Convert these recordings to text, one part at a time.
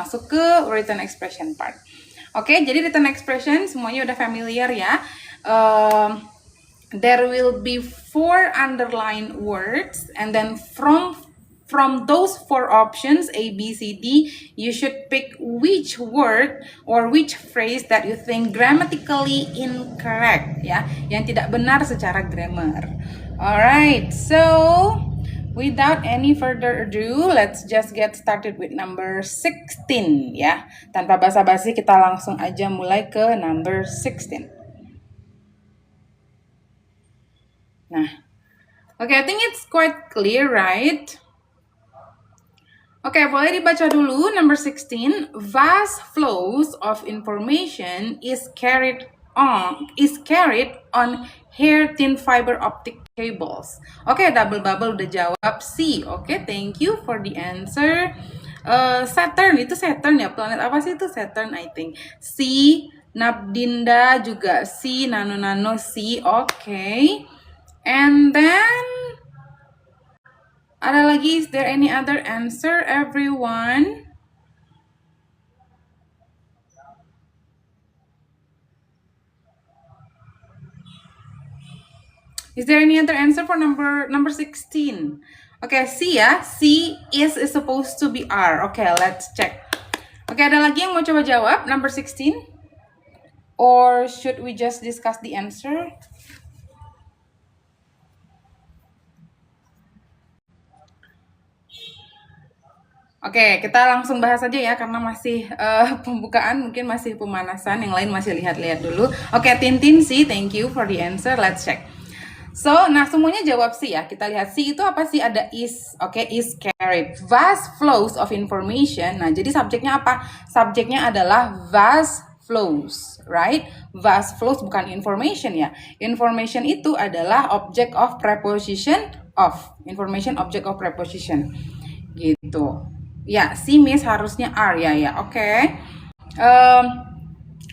masuk ke written expression part. Oke, jadi written expression semuanya udah familiar ya. There will be 4 underlined words, and then from those 4 options A, B, C, D, you should pick which word or which phrase that you think grammatically incorrect, ya, yang tidak benar secara grammar. Alright, so without any further ado, let's just get started with number 16 ya. Tanpa basa-basi kita langsung aja mulai ke number 16. Nah, okay, I think it's quite clear, right? Oke, boleh dibaca dulu number 16. Vast flows of information is carried on hair thin fiber optic cables. Oke, double bubble udah jawab C. Oke, thank you for the answer. Saturn, itu Saturn ya, planet apa sih itu? Saturn, I think. C. Nabdinda juga C. Nano C. Oke. And then ada lagi, is there any other answer, everyone? Is there any other answer for number 16? Okay, C ya. C is supposed to be R. Okay, let's check. Okay, ada lagi yang mau coba jawab number 16? Or should we just discuss the answer? Oke, kita langsung bahas aja ya, karena masih pembukaan, mungkin masih pemanasan, yang lain masih lihat-lihat dulu. Oke, Tintin C, thank you for the answer, let's check. So, nah semuanya jawab C ya, kita lihat C itu apa sih, ada is, oke, is carried. Vast flows of information, nah jadi subjeknya apa? Subjeknya adalah vast flows, right? Vast flows bukan information ya. Information itu adalah object of preposition of. Information object of preposition. Gitu. Ya, C miss harusnya R ya, oke.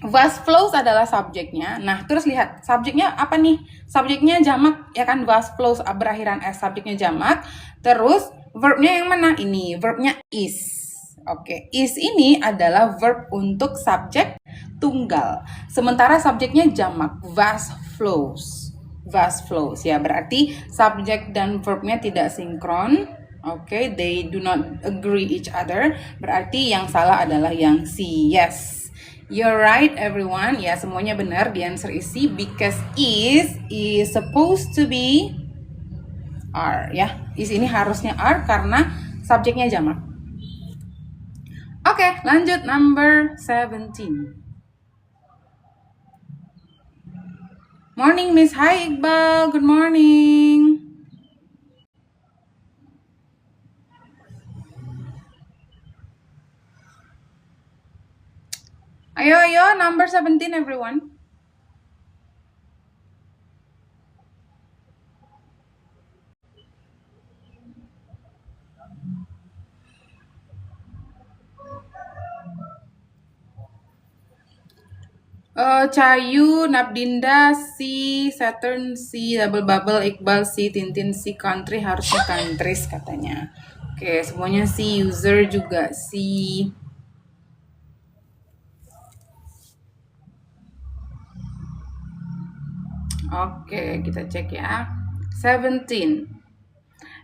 Vast flows adalah subjeknya. Nah, terus lihat subjeknya apa nih? Subjeknya jamak ya kan, vast flows berakhiran S, subjeknya jamak. Terus verbnya yang mana? Ini verbnya is. Oke, is ini adalah verb untuk subjek tunggal. Sementara subjeknya jamak, vast flows. Vast flows ya, berarti subjek dan verbnya tidak sinkron. Oke, they do not agree each other. Berarti yang salah adalah yang C. Yes, you're right everyone. Ya, semuanya benar. The answer is C because is supposed to be R ya. Is ini harusnya R karena subjeknya jamak. Oke, lanjut number 17. Morning Miss. Hi Iqbal, good morning. Ayo, number 17 everyone. Cahayu, Nabdinda C, Saturn C, double bubble, Iqbal C, Tintin C, country harusnya countries katanya. Oke, semuanya C, user juga C. Oke, kita cek ya. 17.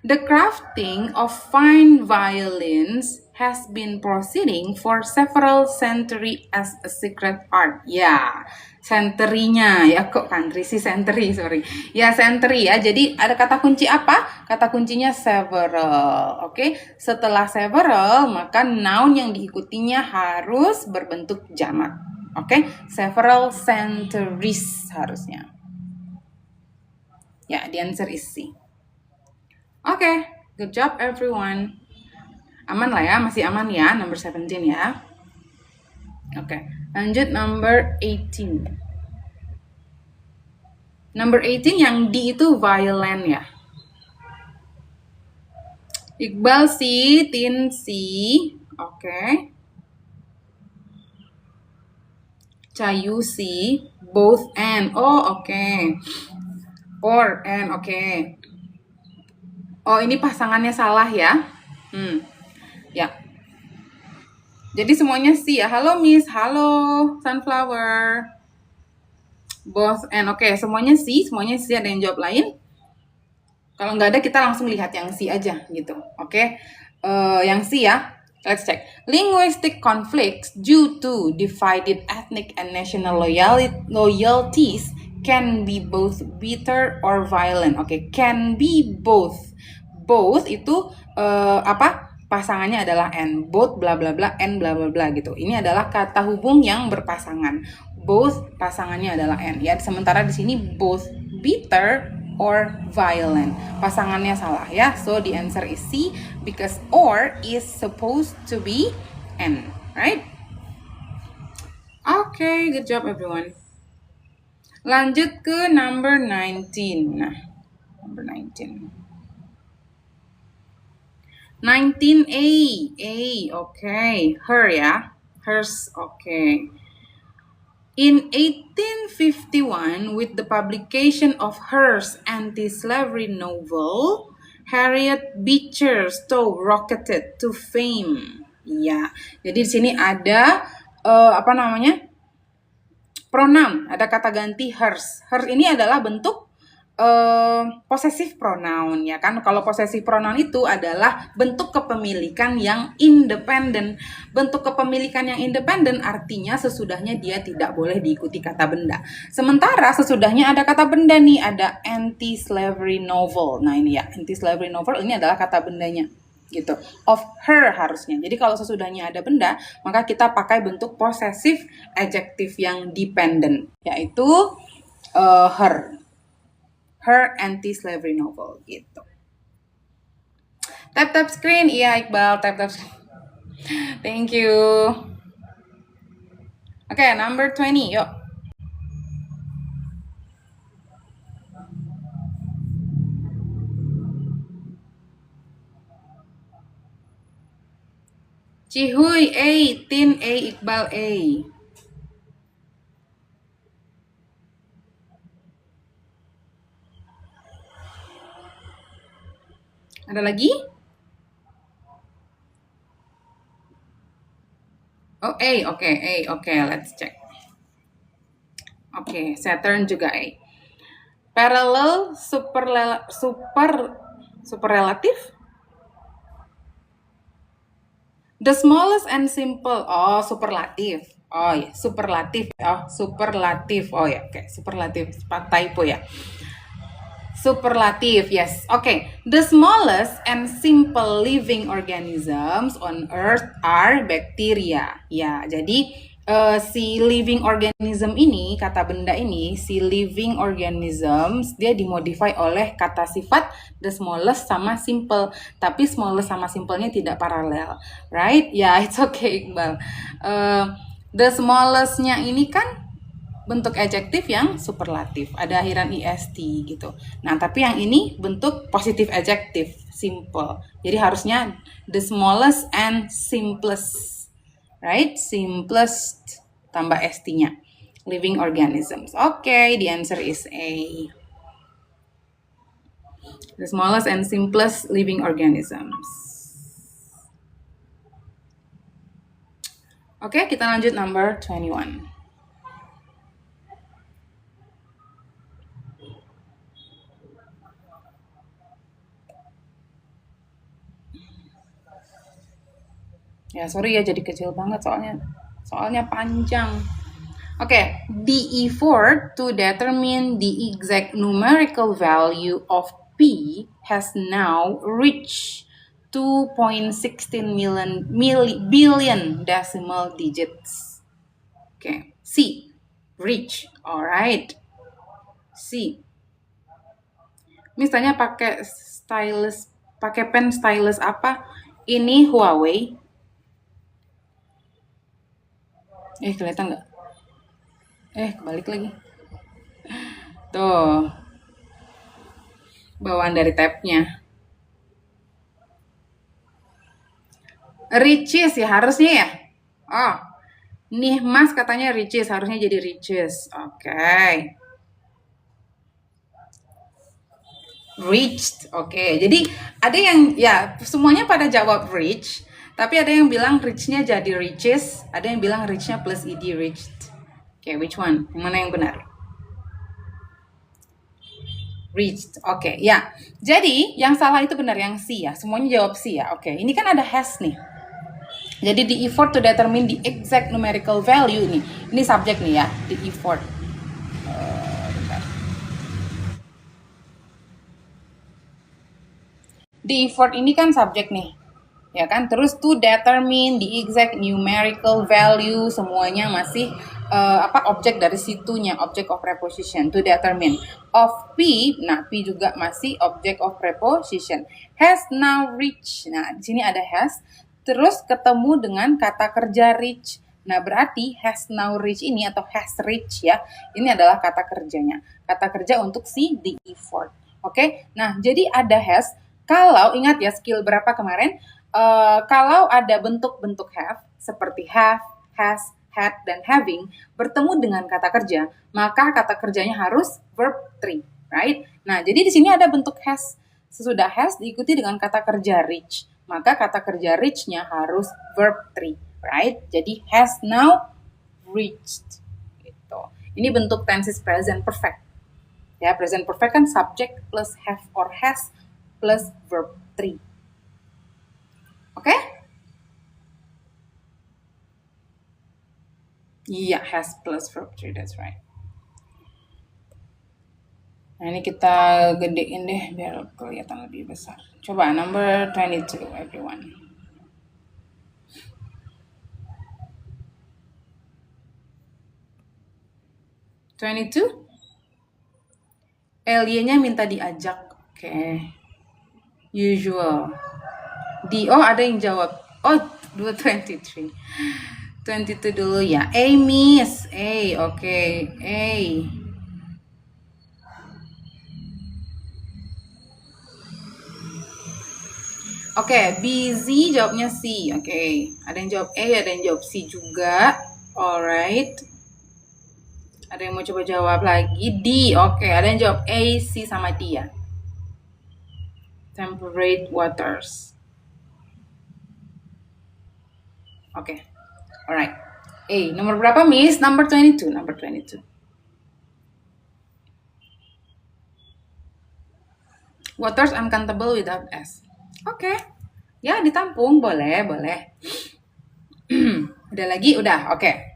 The crafting of fine violins has been proceeding for several centuries as a secret art. Ya, century-nya ya, kok country sih, century, sorry. Ya, century ya. Jadi ada kata kunci apa? Kata kuncinya several. Oke, setelah several, maka noun yang diikutinya harus berbentuk jamak. Oke, several centuries harusnya. Ya, the answer is C. Oke, good job everyone. Aman lah ya, masih aman ya, number 17 ya. Oke, lanjut number 18. Number 18 yang D itu violin ya. Iqbal C, Tin C, oke. Cahayu C, both and, oh oke. Or and, oke. Oh, ini pasangannya salah ya. Ya. Jadi semuanya C ya. Halo Miss, halo Sunflower. Both and oke, semuanya C, ada yang jawab lain. Kalau nggak ada kita langsung lihat yang C aja gitu. Oke. Yang C ya. Let's check. Linguistic conflicts due to divided ethnic and national loyalties can be both bitter or violent. Oke, can be both. Both itu apa? Pasangannya adalah and. Both bla bla bla and bla bla bla gitu. Ini adalah kata hubung yang berpasangan. Both pasangannya adalah and. Ya, sementara di sini both bitter or violent. Pasangannya salah ya. So the answer is C because or is supposed to be N, right? Okay, good job everyone. Lanjut ke number 19. Nah, number 19. 19A. Okay. Her ya. Hers, okay. In 1851, with the publication of Hearst's anti-slavery novel, Harriet Beecher Stowe rocketed to fame. Ya, jadi di sini ada pronoun, ada kata ganti hers. Hers ini adalah bentuk possessive pronoun ya kan. Kalau possessive pronoun itu adalah bentuk kepemilikan yang independen. Bentuk kepemilikan yang independen artinya sesudahnya dia tidak boleh diikuti kata benda. Sementara sesudahnya ada kata benda nih, ada anti-slavery novel. Nah ini ya, anti-slavery novel ini adalah kata bendanya gitu. Of her harusnya. Jadi kalau sesudahnya ada benda, maka kita pakai bentuk possessive adjective yang dependent, yaitu her. Her anti-slavery novel gitu. Tap screen, iya Iqbal, tap screen. Thank you. Oke, number 20, yuk. Cihuy A, Tin A, Iqbal A. Ada lagi? Oh, A, oke, let's check. Oke, Saturn juga A. Parallel, superlative? The smallest and simple. Oh, superlative. Oh ya, superlatif. Oh, superlatif. Oh ya, oke, superlatif. Typo ya. Superlative, yes. Okay. The smallest and simple living organisms on Earth are bacteria. Ya, jadi si living organism ini, kata benda ini, si living organisms, dia dimodify oleh kata sifat the smallest sama simple. Tapi smallest sama simple-nya tidak paralel, right? Ya, it's okay, Iqbal. The smallest-nya ini kan bentuk adjektif yang superlatif, ada akhiran est gitu. Nah, tapi yang ini bentuk positif adjektif, simple. Jadi harusnya the smallest and simplest, right? Simplest tambah st-nya, living organisms. Okay, the answer is A. The smallest and simplest living organisms. Oke, kita lanjut number 21. Ya, sorry ya jadi kecil banget soalnya panjang. Oke, DE4 to determine the exact numerical value of P has now reached 2.16 billion decimal digits. Oke, C, reach, alright. C. Misalnya pakai pen stylus apa? Ini Huawei. Kelihatan nggak? Kebalik lagi. Tuh. Bawaan dari tabnya. Riches ya harusnya ya. Oh. Nih Mas katanya riches, harusnya jadi riches. Oke. Reached. Oke. Jadi ada yang ya semuanya pada jawab reach. Tapi ada yang bilang reach-nya jadi reaches, ada yang bilang reach-nya plus ed reached. Oke, which one? Yang mana yang benar? Reached. Oke, ya. Jadi yang salah itu benar yang C ya. Semuanya jawab C ya. Oke, ini kan ada has nih. Jadi the effort to determine the exact numerical value nih. Ini subjek nih ya, the effort. The effort ini kan subjek nih, ya kan? Terus to determine the exact numerical value, semuanya masih objek dari situnya, object of preposition. To determine of P, nah P juga masih object of preposition. Has now reached, nah di sini ada has, terus ketemu dengan kata kerja reach. Nah berarti has now reached ini atau has reached ya, ini adalah kata kerjanya, kata kerja untuk si the effort. Oke, nah jadi ada has. Kalau ingat ya skill berapa kemarin, kalau ada bentuk-bentuk have seperti have, has, had, dan having bertemu dengan kata kerja, maka kata kerjanya harus verb 3, right? Nah, jadi di sini ada bentuk has. Sesudah has diikuti dengan kata kerja reach, maka kata kerja reach-nya harus verb 3, right? Jadi has now reached. Gitu. Ini bentuk tenses present perfect. Ya, present perfect kan subject plus have or has plus verb 3. Oke? Iya, has plus verb 3, that's right. Nah, ini kita gedein deh biar kelihatan lebih besar. Coba number 22, everyone. Elia-nya minta diajak. Oke. Usual. Ada yang jawab. Oh, 23. 22 dulu ya. A, miss. A, oke. A. Oke, busy jawabnya C. Oke. Ada yang jawab A, ada yang jawab C juga. Alright. Ada yang mau coba jawab lagi? D. Oke, ada yang jawab A, C sama D ya. Temperate waters. Oke. Alright. A. Nomor berapa, Miss? Number 22. Number 22. Waters uncountable without S. Oke. Ya, ditampung. Boleh, boleh. Udah lagi? Udah. Oke.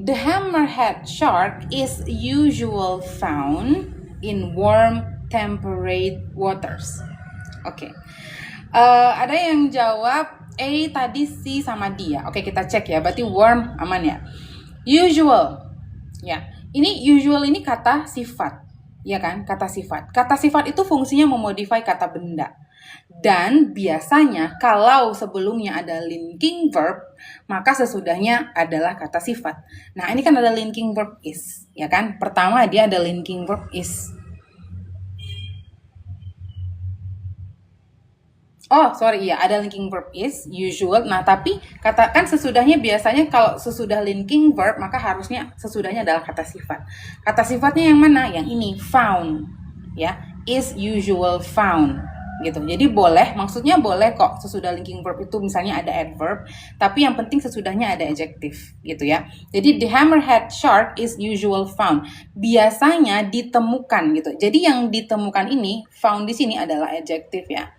The hammerhead shark is usual found in warm temperate waters. Oke. Ada yang jawab A tadi C sama D ya. Oke, kita cek ya. Berarti warm aman ya. Usual. Ya. Ini usual ini kata sifat. Ya kan? Kata sifat. Kata sifat itu fungsinya memodify kata benda. Dan biasanya kalau sebelumnya ada linking verb, maka sesudahnya adalah kata sifat. Nah, ini kan ada linking verb is, ya kan? Pertama dia ada linking verb is. Oh, sorry, ya ada linking verb is, usual. Nah, tapi katakan sesudahnya biasanya kalau sesudah linking verb, maka harusnya sesudahnya adalah kata sifat. Kata sifatnya yang mana? Yang ini, found. Ya, is usual found. Gitu. Jadi boleh, maksudnya boleh kok sesudah linking verb itu misalnya ada adverb, tapi yang penting sesudahnya ada adjective, gitu ya. Jadi the hammerhead shark is usual found. Biasanya ditemukan gitu. Jadi yang ditemukan ini, found di sini adalah adjective ya.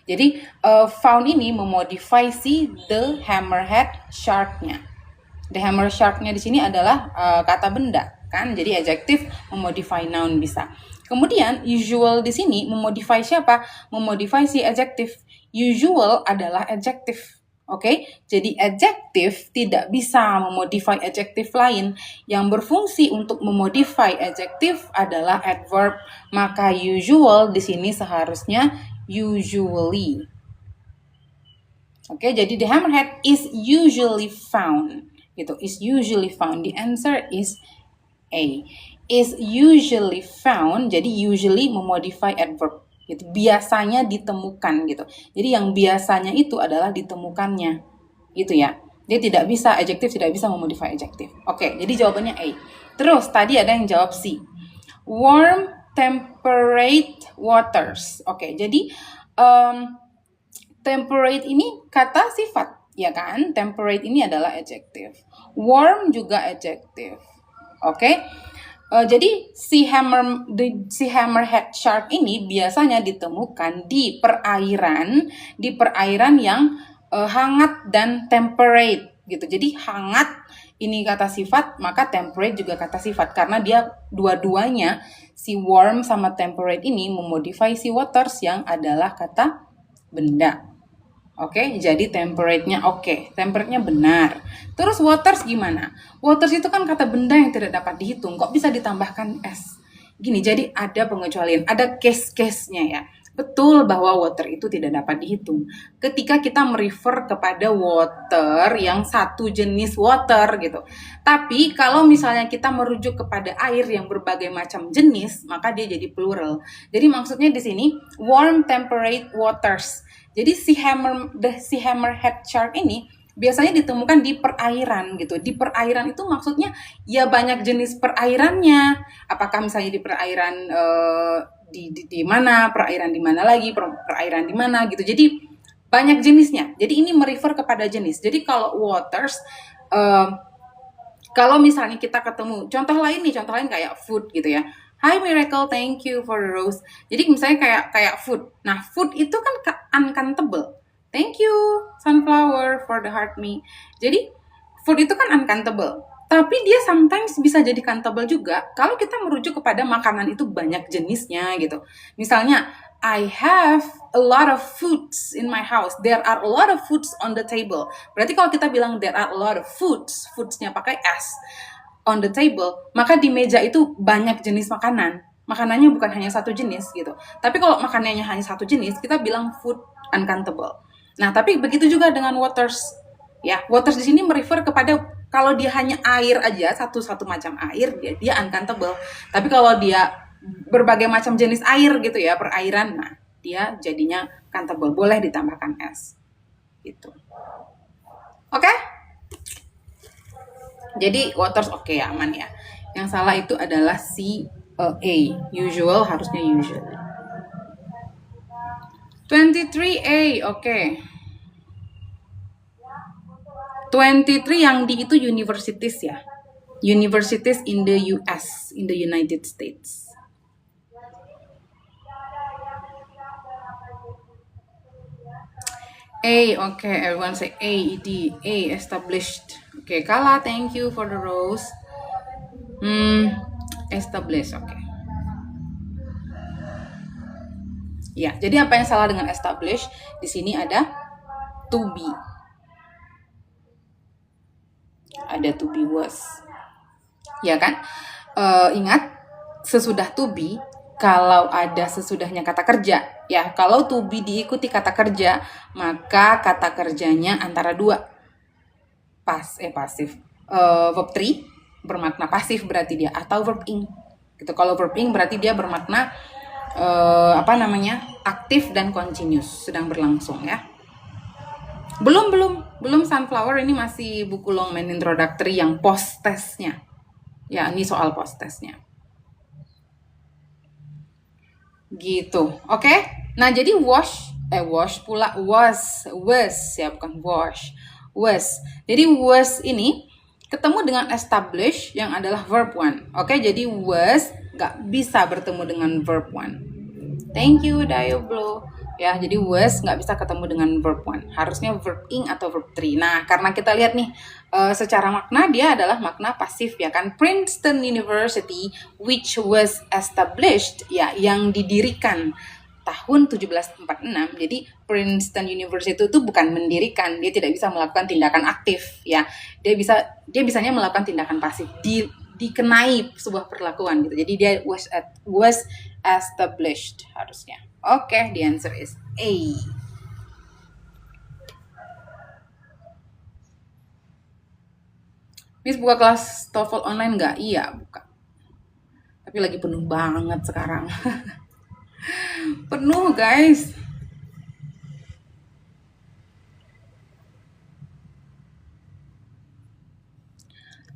Jadi found ini memodify si the hammerhead shark-nya. The hammer shark-nya di sini adalah kata benda kan. Jadi adjective memodify noun bisa. Kemudian usual di sini memodify siapa? Memodify si adjective. Usual adalah adjective. Oke, jadi adjective tidak bisa memodify adjective lain. Yang berfungsi untuk memodify adjective adalah adverb. Maka usual di sini seharusnya usually. Oke, jadi the hammerhead is usually found. Gitu, is usually found. The answer is A. Is usually found, jadi usually memodify adverb. Gitu. Biasanya ditemukan gitu. Jadi yang biasanya itu adalah ditemukannya. Gitu ya. Dia tidak bisa, adjective tidak bisa memodify adjective. Oke, jadi jawabannya A. Terus tadi ada yang jawab C. Warm temperate waters. Oke, jadi Temperate ini kata sifat, ya kan? Temperate ini adalah adjective. Warm juga adjective. Oke? Jadi si hammerhead shark ini biasanya ditemukan di perairan yang hangat dan temperate gitu. Jadi hangat ini kata sifat, maka temperate juga kata sifat karena dia dua-duanya si warm sama temperate ini memodify si waters yang adalah kata benda. Oke, jadi temperate-nya oke. Temperate-nya benar. Terus waters gimana? Waters itu kan kata benda yang tidak dapat dihitung. Kok bisa ditambahkan s? Gini, jadi ada pengecualian. Ada case-case-nya ya. Betul bahwa water itu tidak dapat dihitung. Ketika kita merefer kepada water yang satu jenis water gitu. Tapi kalau misalnya kita merujuk kepada air yang berbagai macam jenis, maka dia jadi plural. Jadi maksudnya di sini warm temperate waters. Jadi si hammerhead shark ini biasanya ditemukan di perairan gitu. Di perairan itu maksudnya ya banyak jenis perairannya. Apakah misalnya di perairan di mana, perairan di mana lagi, perairan di mana gitu. Jadi banyak jenisnya. Jadi ini merefer kepada jenis. Jadi kalau waters kalau misalnya kita ketemu contoh lain kayak food gitu ya. Hi Miracle, thank you for the rose. Jadi misalnya kayak food. Nah, food itu kan uncountable. Thank you Sunflower for the heart me. Jadi food itu kan uncountable. Tapi dia sometimes bisa jadi countable juga kalau kita merujuk kepada makanan itu banyak jenisnya gitu. Misalnya, I have a lot of foods in my house. There are a lot of foods on the table. Berarti kalau kita bilang there are a lot of foods-nya pakai s on the table, maka di meja itu banyak jenis makanan. Makanannya bukan hanya satu jenis gitu. Tapi kalau makanannya hanya satu jenis, kita bilang food uncountable. Nah, tapi begitu juga dengan waters. Ya, waters di sini merefer kepada kalau dia hanya air aja, satu macam air, dia uncountable. Tapi kalau dia berbagai macam jenis air gitu ya, perairan, nah dia jadinya countable, boleh ditambahkan s. Gitu. Oke? Jadi waters oke, aman ya. Yang salah itu adalah si A. Usual harusnya usually. 23A, oke. 23 yang di itu universities ya. Universities in the US, in the United States. A, okay, everyone say A established. Okay, Kala, thank you for the rose. Established, okay. Ya, jadi apa yang salah dengan established? Di sini ada to be. Ada to be was. Ya kan? Ingat, sesudah to be, kalau ada sesudahnya kata kerja, ya kalau to be diikuti kata kerja, maka kata kerjanya antara dua. Pasif. Verb 3 bermakna pasif berarti dia, atau verb ing. Gitu. Kalau verb ing berarti dia bermakna aktif dan continuous, sedang berlangsung ya. Belum Sunflower, ini masih buku long main introductory yang post testnya. Ya, ini soal post testnya. Gitu, oke? Nah, jadi wash pula was ya, bukan wash. Was. Jadi was ini ketemu dengan establish yang adalah verb 1. Oke, jadi was gak bisa bertemu dengan verb 1. Thank you Diablo. Ya, jadi was nggak bisa ketemu dengan verb 1. Harusnya verb ing atau verb 3. Nah, karena kita lihat nih, secara makna dia adalah makna pasif ya kan. Princeton University which was established, ya, yang didirikan tahun 1746. Jadi Princeton University itu bukan mendirikan, dia tidak bisa melakukan tindakan aktif ya. Dia bisanya melakukan tindakan pasif, dikenai sebuah perlakuan gitu. Jadi dia was established harusnya. Oke, the answer is A. Miss buka kelas TOEFL online nggak? Iya, buka. Tapi lagi penuh banget sekarang. Penuh, guys.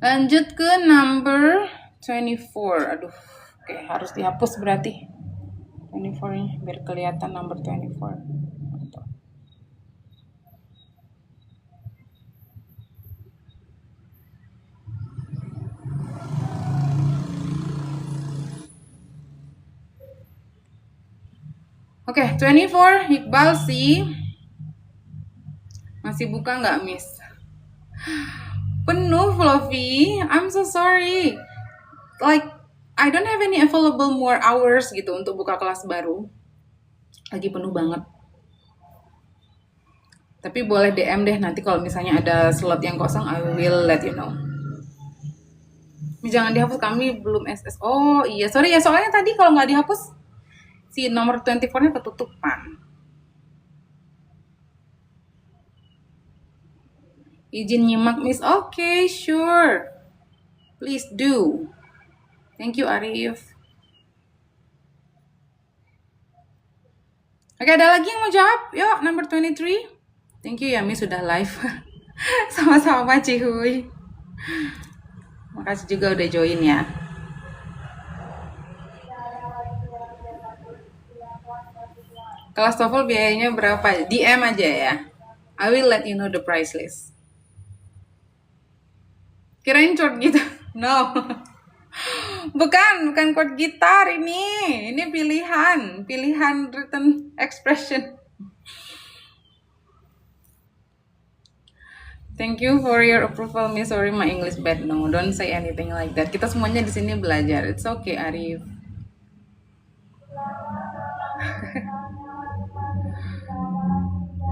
Lanjut ke number 24. Aduh, oke, harus dihapus berarti. 24-nya biar kelihatan number 24. Oke, 24 Iqbal sih. Masih buka nggak, Miss? Penuh, Fluffy. I'm so sorry. Like, I don't have any available more hours gitu untuk buka kelas baru. Lagi penuh banget. Tapi boleh DM deh nanti kalau misalnya ada slot yang kosong, I will let you know. Jangan dihapus, kami belum SS. Oh iya, sorry ya, soalnya tadi kalau nggak dihapus, si nomor 24-nya ketutupan. Izin nyimak, Miss. Okay, sure. Please do. Thank you, Arif. Oke, ada lagi yang mau jawab? Yuk, number 23. Thank you ya, Miss, sudah live. Sama-sama, Cihuy. Makasih juga udah join ya. Kelas TOEFL biayanya berapa? DM aja ya. I will let you know the price list. Kirain chord gitu. No. Bukan chord gitar ini. Ini pilihan written expression. Thank you for your approval, Miss. Sorry, my English bad. No, don't say anything like that. Kita semuanya di sini belajar. It's okay, Arif.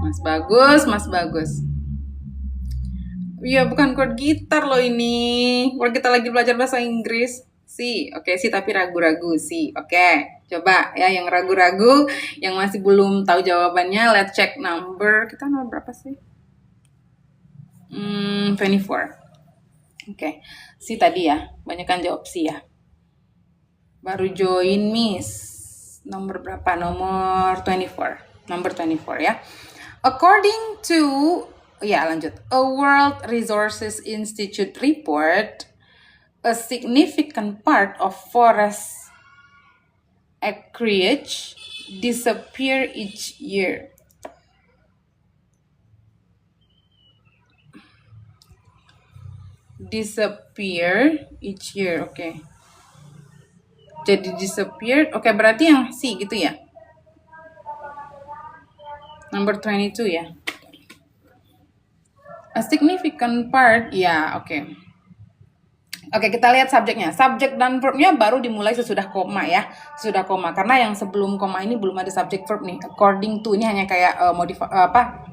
Mas bagus. Iya, bukan chord gitar loh ini. Kalau kita lagi belajar bahasa Inggris. Oke, tapi ragu-ragu Oke, coba ya yang ragu-ragu, yang masih belum tahu jawabannya, let's check number. Kita nomor berapa sih? 24. Oke, tadi ya. Banyak kan jawab ya. Baru join, Miss. Nomor berapa? Nomor 24. Number 24 ya. According to lanjut. A World Resources Institute report, a significant part of forest acreage disappear each year. Disappear each year, oke. Jadi disappear, oke, berarti yang gitu ya. Number 22 ya. A significant part, ya, oke. Oke, kita lihat subjeknya. Subjek dan verbnya baru dimulai sesudah koma ya. Sesudah koma. Karena yang sebelum koma ini belum ada subjek verb nih. According to ini hanya kayak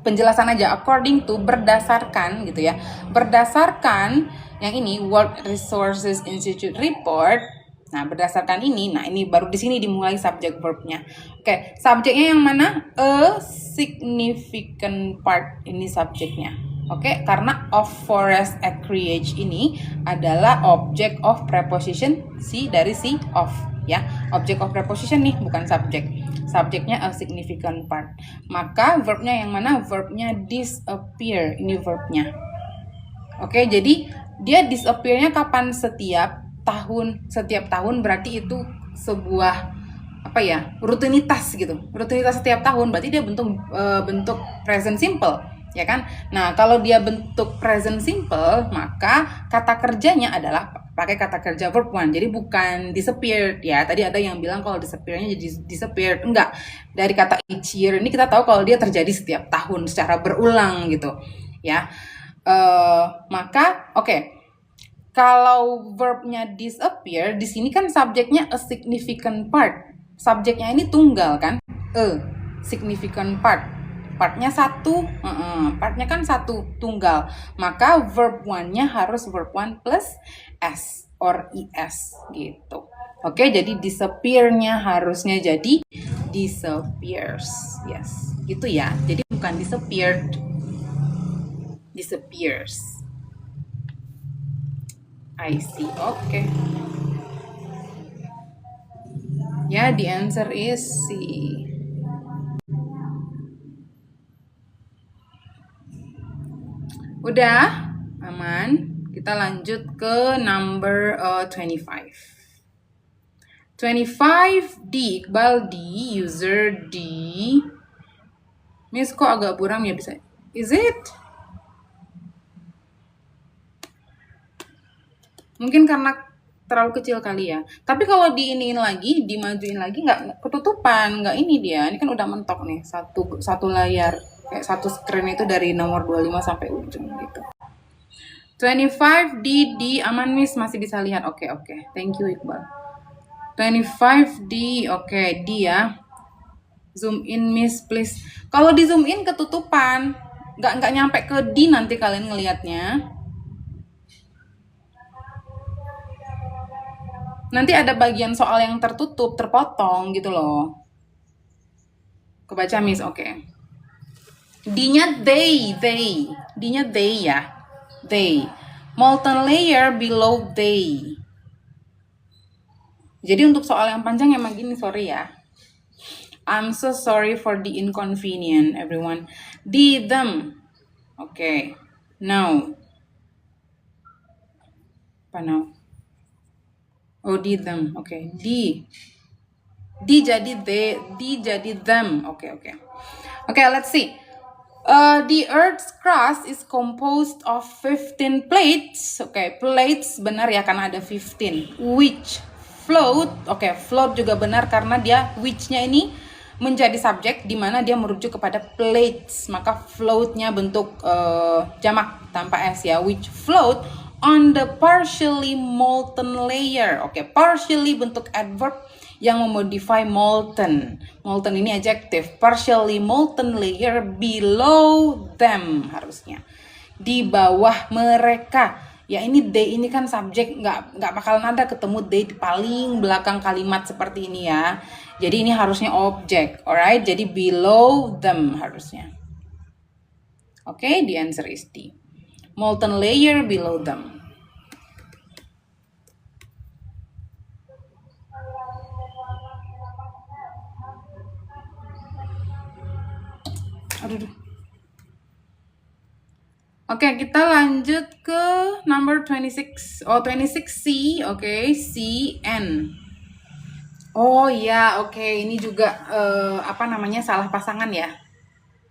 penjelasan aja. According to, berdasarkan gitu ya. Berdasarkan yang ini World Resources Institute report. Nah, berdasarkan ini, ini baru di sini dimulai subjek verbnya. Oke, subjeknya yang mana? A significant part, ini subjeknya. Oke, karena of forest acreage ini adalah object of preposition dari of ya. Object of preposition nih, bukan subjek. Subjeknya a significant part. Maka verbnya yang mana? Verbnya disappear. Ini verbnya. Oke, jadi dia disappear-nya kapan? Setiap tahun berarti itu sebuah rutinitas gitu. Rutinitas setiap tahun berarti dia bentuk present simple. Ya kan? Nah, kalau dia bentuk present simple, maka kata kerjanya adalah pakai kata kerja verb one. Jadi bukan disappeared ya. Tadi ada yang bilang kalau disappear-nya jadi disappeared. Enggak. Dari kata each year ini kita tahu kalau dia terjadi setiap tahun secara berulang gitu. Ya. Maka kalau verbnya disappear, di sini kan subjeknya a significant part. Subjeknya ini tunggal kan? A significant part. Partnya satu, partnya kan satu, tunggal. Maka verb one-nya harus verb one plus s or es gitu. Oke, jadi disappear-nya harusnya jadi disappears. Yes, gitu ya. Jadi bukan disappeared, disappears. I see. Oke. Ya, the answer is C. Udah? Aman? Kita lanjut ke number 25. 25D, Iqbal D, user D. Miss kok agak buram ya bisa. Is it? Mungkin karena terlalu kecil kali ya. Tapi kalau diiniin lagi, dimajuin lagi nggak ketutupan, nggak ini dia. Ini kan udah mentok nih, satu layar. Kayak satu screen itu dari nomor 25 sampai ujung gitu. 25D aman Miss, masih bisa lihat. Oke. Thank you Iqbal. 25D, oke, D ya. Zoom in Miss please. Kalau di zoom in ketutupan, nggak nyampe ke D nanti kalian ngelihatnya. Nanti ada bagian soal yang tertutup, terpotong gitu loh. Kebaca Miss, oke. D-nya they. D-nya they ya. They. Molten layer below they. Jadi untuk soal yang panjang emang gini, sorry ya. I'm so sorry for the inconvenience, everyone. D, them. Okay. Now. Apa now? Oh, D, them. Okay. D jadi they, D jadi them. Okay. Okay, let's see. The Earth's crust is composed of 15 plates. Okay, plates benar ya karena ada 15. Which float, float juga benar karena dia which-nya ini menjadi subjek di mana dia merujuk kepada plates, maka float-nya bentuk jamak tanpa s ya. Which float on the partially molten layer. Partially bentuk adverb yang memodify molten. Molten ini adjective. Partially molten layer below them harusnya. Di bawah mereka. Ya ini they ini kan subjek, nggak bakalan ada ketemu they di paling belakang kalimat seperti ini ya. Jadi ini harusnya objek, alright? Jadi below them harusnya. Oke, the answer is D. Molten layer below them. Aduh. Oke, kita lanjut ke number 26. Oh, 26C. Oke, CN. Oh ya, oke. Ini juga salah pasangan ya.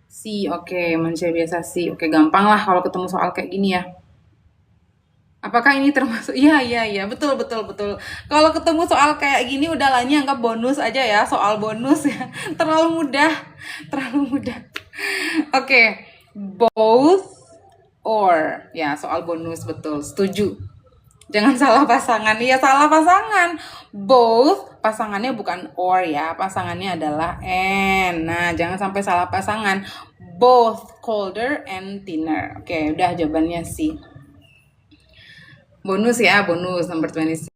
C, oke. Manusia biasa C. Oke, gampang lah kalau ketemu soal kayak gini ya. Apakah ini termasuk? Iya, betul. Kalau ketemu soal kayak gini udah lah anggap bonus aja ya, soal bonus ya. Terlalu mudah. Oke, both or. Ya, soal bonus betul. Setuju. Jangan salah pasangan. Iya, salah pasangan. Both pasangannya bukan or ya. Pasangannya adalah and. Nah, jangan sampai salah pasangan. Both colder and thinner. Oke, udah jawabannya C. Bonus ya, bonus number 26.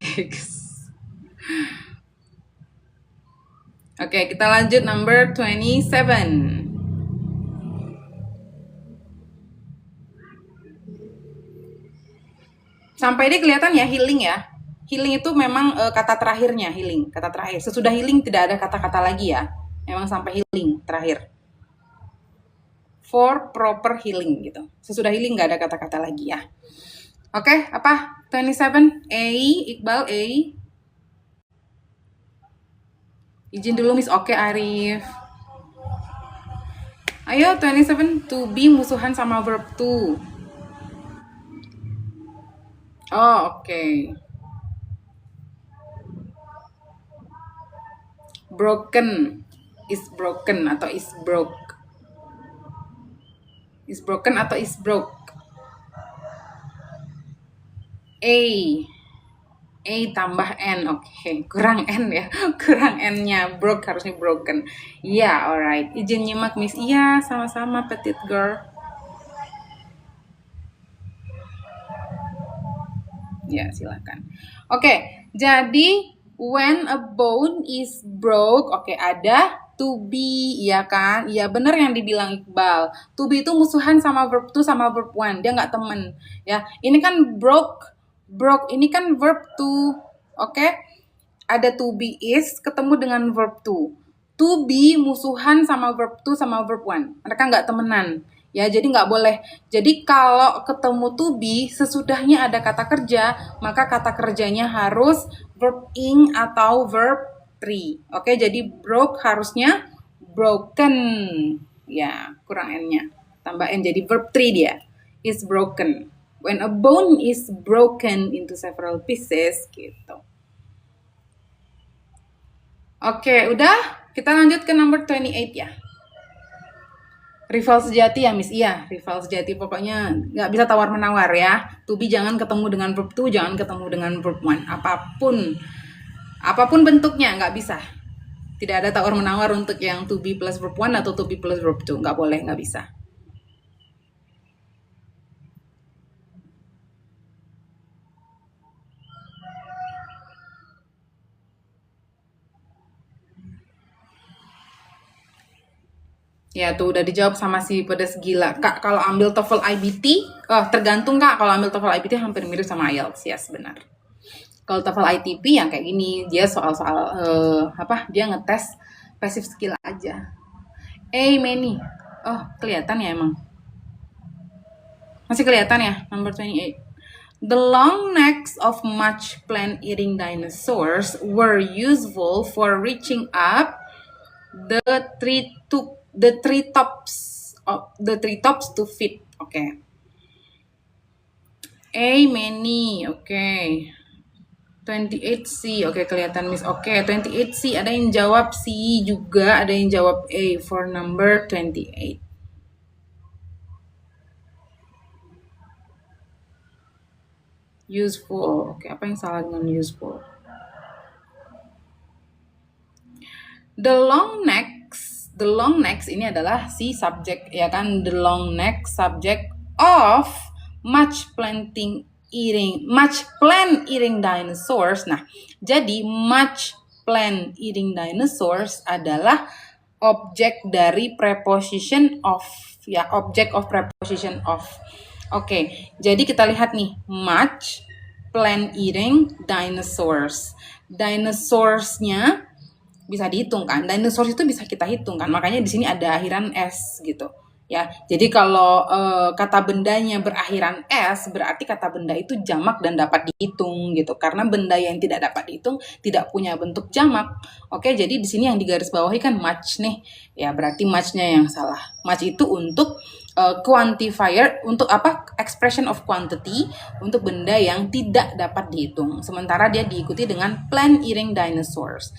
Oke, kita lanjut number 27. Sampai ini kelihatan ya healing ya. Healing itu memang kata terakhirnya healing, kata terakhir. Sesudah healing tidak ada kata-kata lagi ya. Memang sampai healing terakhir. For proper healing gitu. Sesudah healing nggak ada kata-kata lagi ya. Oke, apa? 27 A, Iqbal A. Izin dulu Miss. Oke, Arif. Ayo 27 to be musuhan sama verb to. Oh, oke. Broken. Is broken atau is broke. Is broken atau is broke. A tambah N. Oke. Kurang N ya. Kurang N-nya. Broke harusnya broken. Iya, alright. Izin nyimak Miss. Iya, sama-sama petite girl. Ya, silakan. Oke, jadi when a bone is broke, ada to be, ya kan? Iya, bener yang dibilang Iqbal. To be itu musuhan sama verb to sama verb one. Dia nggak temen. Ya, ini kan broke ini kan verb to. Oke? Ada to be is ketemu dengan verb to. To be musuhan sama verb to sama verb one. Mereka nggak temenan. Ya, jadi nggak boleh. Jadi kalau ketemu to be, sesudahnya ada kata kerja, maka kata kerjanya harus verb ing atau verb 3. Oke, jadi broke harusnya broken. Ya, kurang n-nya. Tambah n jadi verb 3 dia. Is broken. When a bone is broken into several pieces, gitu. Oke, udah. Kita lanjut ke number 28 ya. Rival sejati ya, Miss. Iya, rival sejati. Pokoknya nggak bisa tawar-menawar ya. To be jangan ketemu dengan verb to, jangan ketemu dengan verb one. Apapun bentuknya, nggak bisa. Tidak ada tawar-menawar untuk yang to be plus verb one atau to be plus verb two. Nggak boleh, nggak bisa. Ya tuh udah dijawab sama si pedes gila. Kak, kalau ambil TOEFL IBT, tergantung Kak. Kalau ambil TOEFL IBT hampir mirip sama IELTS, yes benar. Kalau TOEFL ITP yang kayak gini, dia soal-soal dia ngetes passive skill aja. Many. Oh, kelihatan ya emang. Masih kelihatan ya, number 28. The long necks of much plant-eating dinosaurs were useful for reaching up the treetops to feed. Oke. Many. Oke. 28C. Oke, kelihatan Miss. Oke, 28C. Ada yang jawab C juga, ada yang jawab A for number 28. Useful. Oke, apa yang salah dengan useful? The long necks ini adalah si subject ya kan, the long neck subject of much plant-eating dinosaurs. Nah, jadi much plant-eating dinosaurs adalah objek dari preposition of ya, object of preposition of. Oke, jadi kita lihat nih, much plant-eating dinosaurs. Dinosaurs-nya bisa dihitung kan, dinosaurs itu bisa kita hitung kan, makanya di sini ada akhiran s gitu ya. Jadi kalau kata bendanya berakhiran s, berarti kata benda itu jamak dan dapat dihitung gitu, karena benda yang tidak dapat dihitung tidak punya bentuk jamak. Oke, jadi di sini yang digarisbawahi kan much nih ya, berarti much-nya yang salah. Much itu untuk quantifier, untuk apa, expression of quantity, untuk benda yang tidak dapat dihitung, sementara dia diikuti dengan plant-eating dinosaurs,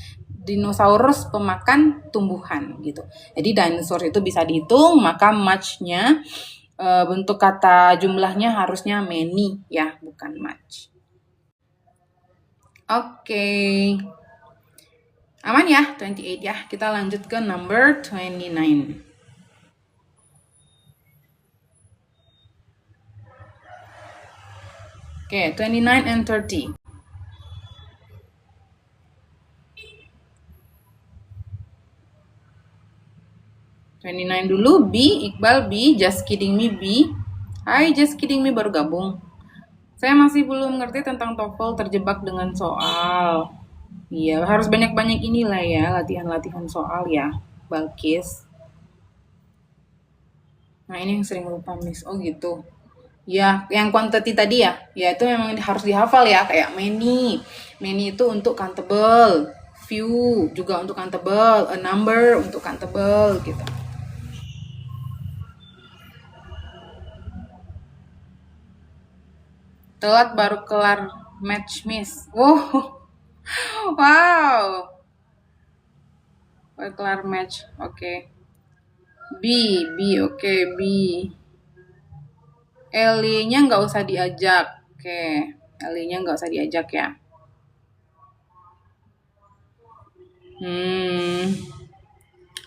dinosaurus pemakan tumbuhan gitu. Jadi dinosaur itu bisa dihitung, maka much-nya bentuk kata jumlahnya harusnya many ya, bukan much. Oke. Aman ya 28 ya. Kita lanjut ke number 29. Oke, 29 and 30. 29 dulu, B, Iqbal, B, just kidding me, B. Hai, just kidding me baru gabung. Saya masih belum ngerti tentang TOEFL, terjebak dengan soal. Iya, harus banyak-banyak inilah ya, latihan-latihan soal ya, Balkis. Nah, ini yang sering lupa, Miss. Oh gitu. Ya, yang quantity tadi ya. Ya, itu memang harus dihafal ya, kayak many. Many itu untuk countable. Few juga untuk countable. A number untuk countable gitu. Telat baru kelar match, Miss. Wow. Wow. Baru kelar match. Oke. B, oke, B. Ellie-nya nggak usah diajak. Oke. Ellie-nya nggak usah diajak ya.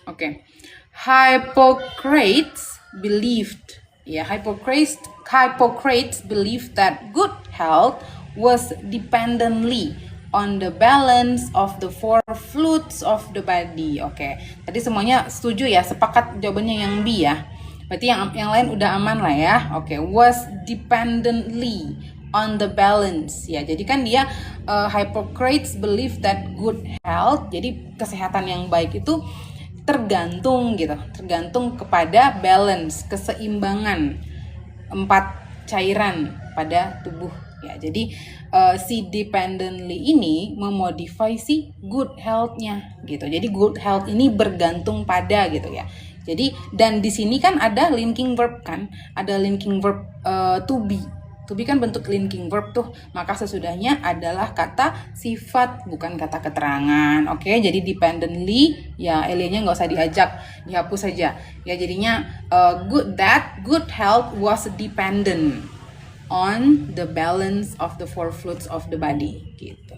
Oke. Hippocrates believed. Ya, Hippocrates believed that good health was dependently on the balance of the four fluids of the body. Oke. Tadi semuanya setuju ya, sepakat jawabannya yang B ya. Berarti yang lain udah aman lah ya. Oke, was dependently on the balance ya. Jadi kan dia Hippocrates believe that good health, jadi kesehatan yang baik itu tergantung gitu, tergantung kepada balance, keseimbangan 4 cairan pada tubuh ya. Jadi si dependently ini memodify si good health-nya gitu. Jadi good health ini bergantung pada gitu ya. Jadi dan di sini kan ada linking verb kan, ada linking verb to be. To be kan bentuk linking verb tuh, maka sesudahnya adalah kata sifat bukan kata keterangan. Oke, jadi dependently ya nya nggak usah diajak, dihapus saja. Ya jadinya good health was dependent on the balance of the 4 fluids of the body gitu.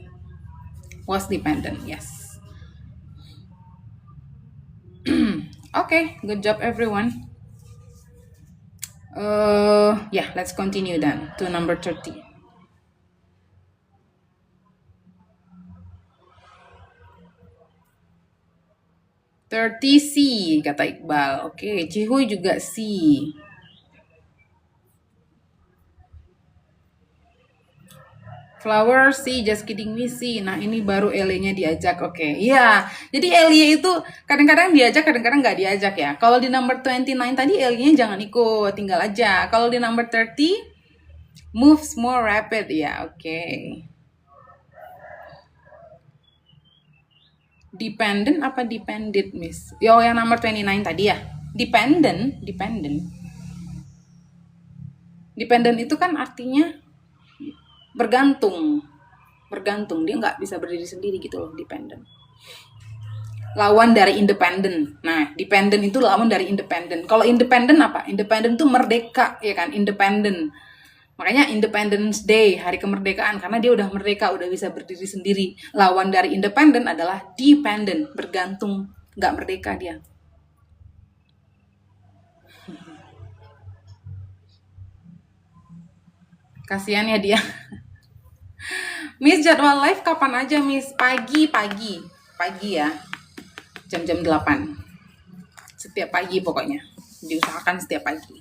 Was dependent, yes. Okay, good job everyone. Yeah, let's continue then to number 30. C kata Iqbal. Oke, Cihuy juga C. Flower C, just kidding me C. Nah ini baru Elie-nya diajak. Oke, iya. Jadi Elie itu kadang-kadang diajak, kadang-kadang nggak diajak ya. Kalau di number 29 tadi Elie-nya jangan ikut, tinggal aja. Kalau di number 30, moves more rapid ya. Oke. Dependent apa dependent, Miss? Yo, yang number 29 tadi ya. Dependent. Dependent itu kan artinya bergantung, dia nggak bisa berdiri sendiri gitu loh, dependent. Lawan dari independent. Nah, dependent itu lawan dari independent. Kalau independent apa? Independent itu merdeka, ya kan? Independent. Makanya Independence Day, hari kemerdekaan, karena dia udah merdeka, udah bisa berdiri sendiri. Lawan dari independent adalah dependent, bergantung, nggak merdeka dia. Kasihan ya dia. Miss, jadwal live kapan aja, Miss? Pagi ya. Jam-jam 8. Setiap pagi pokoknya. Diusahakan setiap pagi.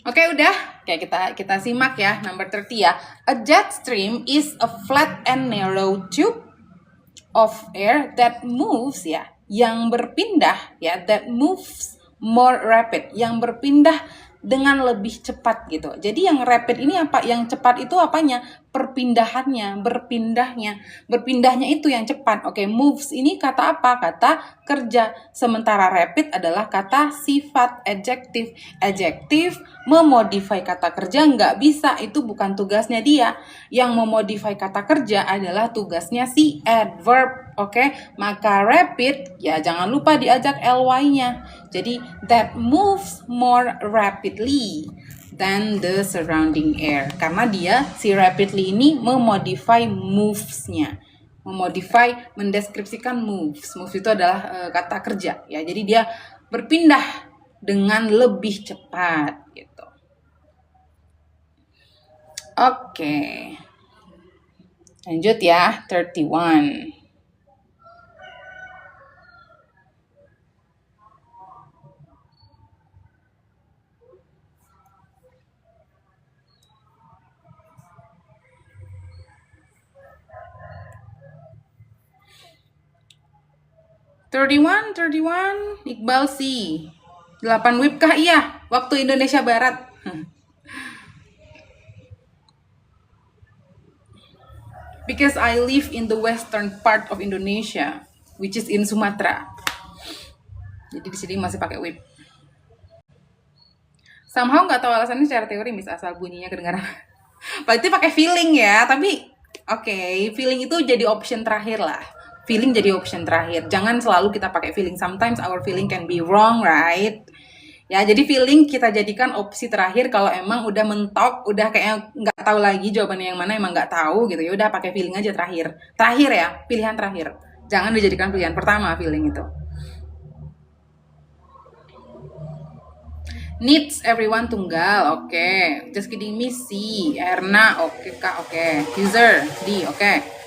Oke, udah. Oke, kita simak ya, number 30 ya. A jet stream is a flat and narrow tube of air that moves ya, yang berpindah ya, that moves more rapid, yang berpindah dengan lebih cepat gitu. Jadi yang rapid ini apa? Yang cepat itu apanya? Perpindahannya, berpindahnya itu yang cepat. Oke, moves ini kata apa? Kata kerja. Sementara rapid adalah kata sifat, adjektif. Adjektif memodify kata kerja nggak bisa, itu bukan tugasnya dia. Yang memodify kata kerja adalah tugasnya si adverb. Oke, maka rapid ya jangan lupa diajak ly-nya. Jadi that moves more rapidly than the surrounding air. Karena dia si rapidly ini memodify moves-nya. Memodify, mendeskripsikan moves. Moves itu adalah kata kerja ya. Jadi dia berpindah dengan lebih cepat gitu. Oke. Lanjut ya, 31. Iqbal C. 8 WIB kah? Iya, waktu Indonesia Barat. Because I live in the western part of Indonesia, which is in Sumatera. Jadi di sini masih pakai WIB. Somehow nggak tahu alasannya secara teori, Miss, asal bunyinya kedengaran. Berarti pakai feeling ya, tapi oke, feeling itu jadi option terakhir lah. Feeling jadi option terakhir. Jangan selalu kita pakai feeling. Sometimes our feeling can be wrong, right? Ya, jadi feeling kita jadikan opsi terakhir kalau emang udah mentok, udah kayak nggak tahu lagi jawabannya yang mana, emang nggak tahu gitu. Ya udah pakai feeling aja terakhir. Terakhir ya, pilihan terakhir. Jangan dijadikan pilihan pertama feeling itu. Needs everyone tunggal, oke. Just kidding me C. Erna, oke Kak, oke. User D, oke.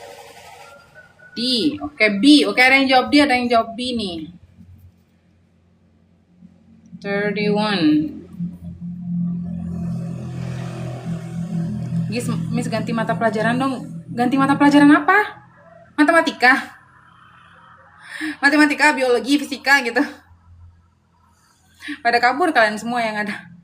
D, oke. B, oke, ada yang jawab D, ada yang jawab B nih. 31. Miss ganti mata pelajaran dong. Ganti mata pelajaran apa? Matematika, biologi, fisika gitu. Pada kabur kalian semua yang ada.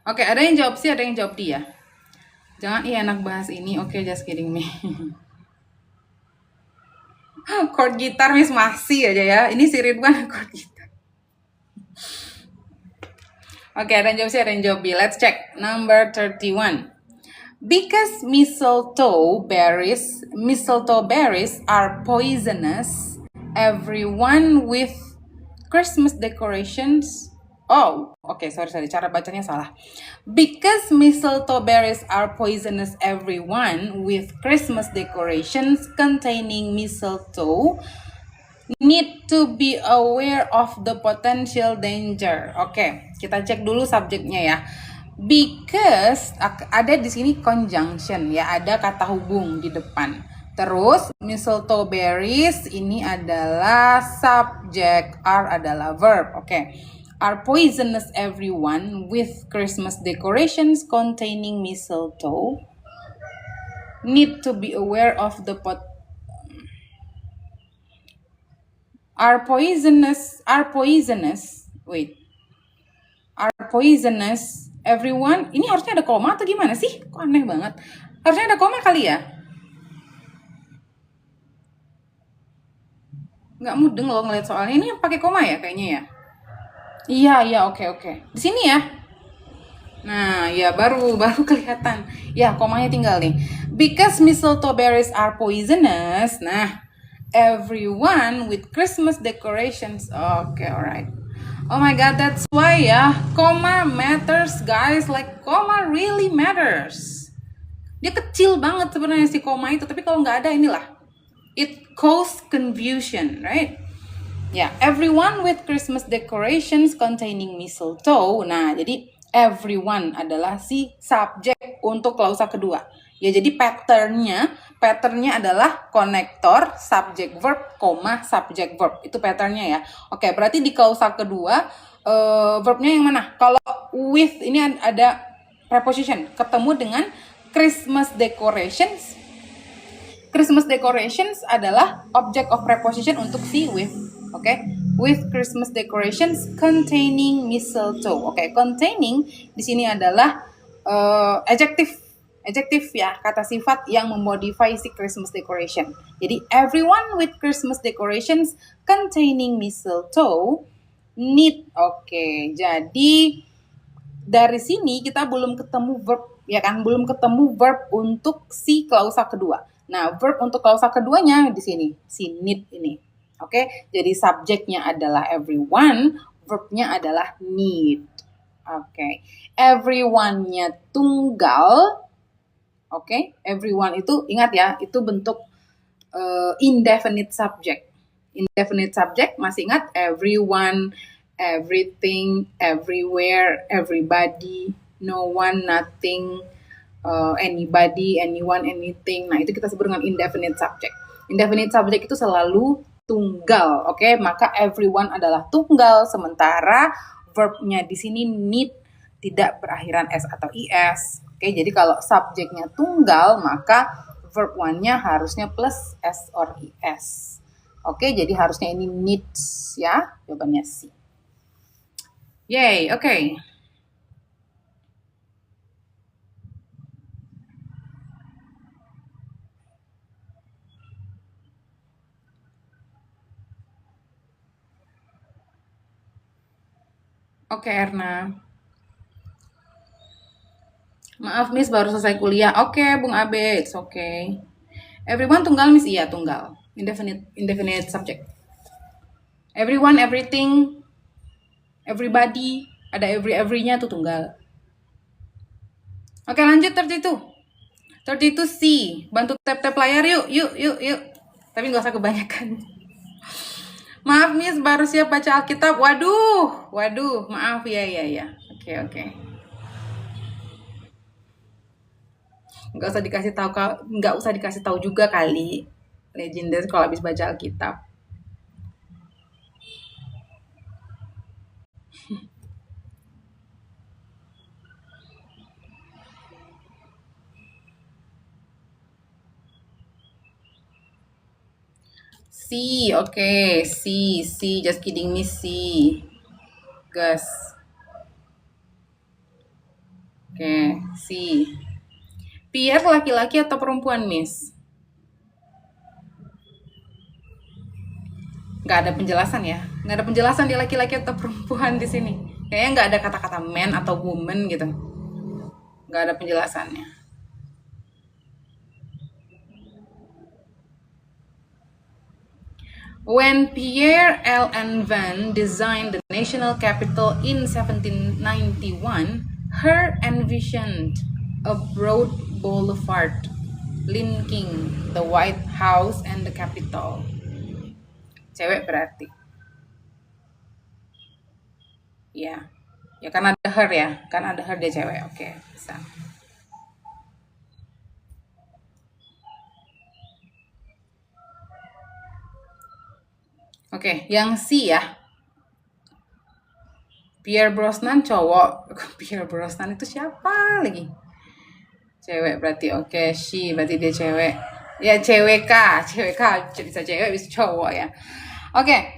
Oke, ada yang jawab sih, ada yang jawab dia. Jangan enak bahas ini. Oke, just kidding me. Chord gitar Miss masih aja ya. Ini si Ridwan chord gitar. Oke, ada yang jawab sih, ada yang jawab B. Let's check. Number 31. Because mistletoe berries are poisonous, everyone with Christmas decorations. Oh, sorry, cara bacanya salah. Because mistletoe berries are poisonous, everyone with Christmas decorations containing mistletoe need to be aware of the potential danger. Oke, kita cek dulu subjeknya ya. Because ada di sini conjunction ya, ada kata hubung di depan. Terus mistletoe berries ini adalah subjek, are adalah verb. Oke. Are poisonous, everyone with Christmas decorations containing mistletoe need to be aware of the are poisonous everyone. Ini harusnya ada koma atau gimana sih? Kok aneh banget. Harusnya ada koma kali ya? Nggak mudeng loh ngeliat soalnya. Ini pakai koma ya kayaknya ya? Iya, oke. Di sini ya. Nah, ya baru kelihatan. Ya, komanya tinggal nih. Because mistletoe berries are poisonous. Nah, everyone with Christmas decorations. Okay, alright. Oh my god, that's why ya. Comma matters, guys. Like, comma really matters. Dia kecil banget sebenarnya si koma itu. Tapi kalau nggak ada, inilah. It causes confusion, right? Ya, everyone with Christmas decorations containing mistletoe. Nah, jadi everyone adalah si subjek untuk klausa kedua. Ya, jadi patternnya adalah konektor, subject verb, koma, subject verb. Itu patternnya ya. Oke, berarti di klausa kedua, verbnya yang mana? Kalau with ini ada preposition, ketemu dengan Christmas decorations. Christmas decorations adalah object of preposition untuk si with. Oke, with Christmas decorations containing mistletoe. Oke, containing di sini adalah adjective ya, kata sifat yang memodify si Christmas decoration. Jadi everyone with Christmas decorations containing mistletoe need. Oke, jadi dari sini kita belum ketemu verb ya kan, belum ketemu verb untuk si klausa kedua. Nah, verb untuk klausa keduanya di sini, si need ini. Oke, jadi subjeknya adalah everyone, verbnya adalah need. Oke, everyone-nya tunggal. Oke, everyone itu ingat ya, itu bentuk indefinite subject. Indefinite subject masih ingat? Everyone, everything, everywhere, everybody, no one, nothing, anybody, anyone, anything. Nah, itu kita sebut dengan indefinite subject. Indefinite subject itu selalu tunggal, oke? Maka everyone adalah tunggal, sementara verbnya di sini need tidak berakhiran s atau is. Oke, jadi kalau subjeknya tunggal, maka verb one-nya harusnya plus s or is. Oke, jadi harusnya ini needs ya, jawabannya C. Yay, oke. Oke, Erna. Maaf, Miss, baru selesai kuliah. Oke, Bung Abe, it's okay. Everyone tunggal, Miss? Iya, tunggal. Indefinite subject. Everyone, everything, everybody, ada every-nya tuh tunggal. Oke, lanjut 32. 32 C. Bantu tap-tap layar yuk. Tapi nggak usah kebanyakan. Maaf, Miss, baru siap baca Alkitab. Waduh, maaf ya. Oke. Nggak usah dikasih tahu juga kali. Legender kalau habis baca Alkitab. C, oke, C, just kidding me, C. Gas. Oke, C. Pierre laki-laki atau perempuan, Miss? Nggak ada penjelasan ya, nggak ada penjelasan dia laki-laki atau perempuan di sini. Kayaknya nggak ada kata-kata man atau woman gitu, nggak ada penjelasannya. When Pierre L. Van designed the national capital in 1791, her envisioned a broad boulevard linking the White House and the Capitol. Cewek berarti. Ya, ya kan ada her ya, kan ada her dia cewek. Oke, bisa. Oke, yang C ya. Pierre Brosnan cowok. Pierre Brosnan itu siapa lagi? Cewek berarti. Oke, she berarti dia cewek. Ya cewek kah, bisa cewek bisa cowok ya. Oke.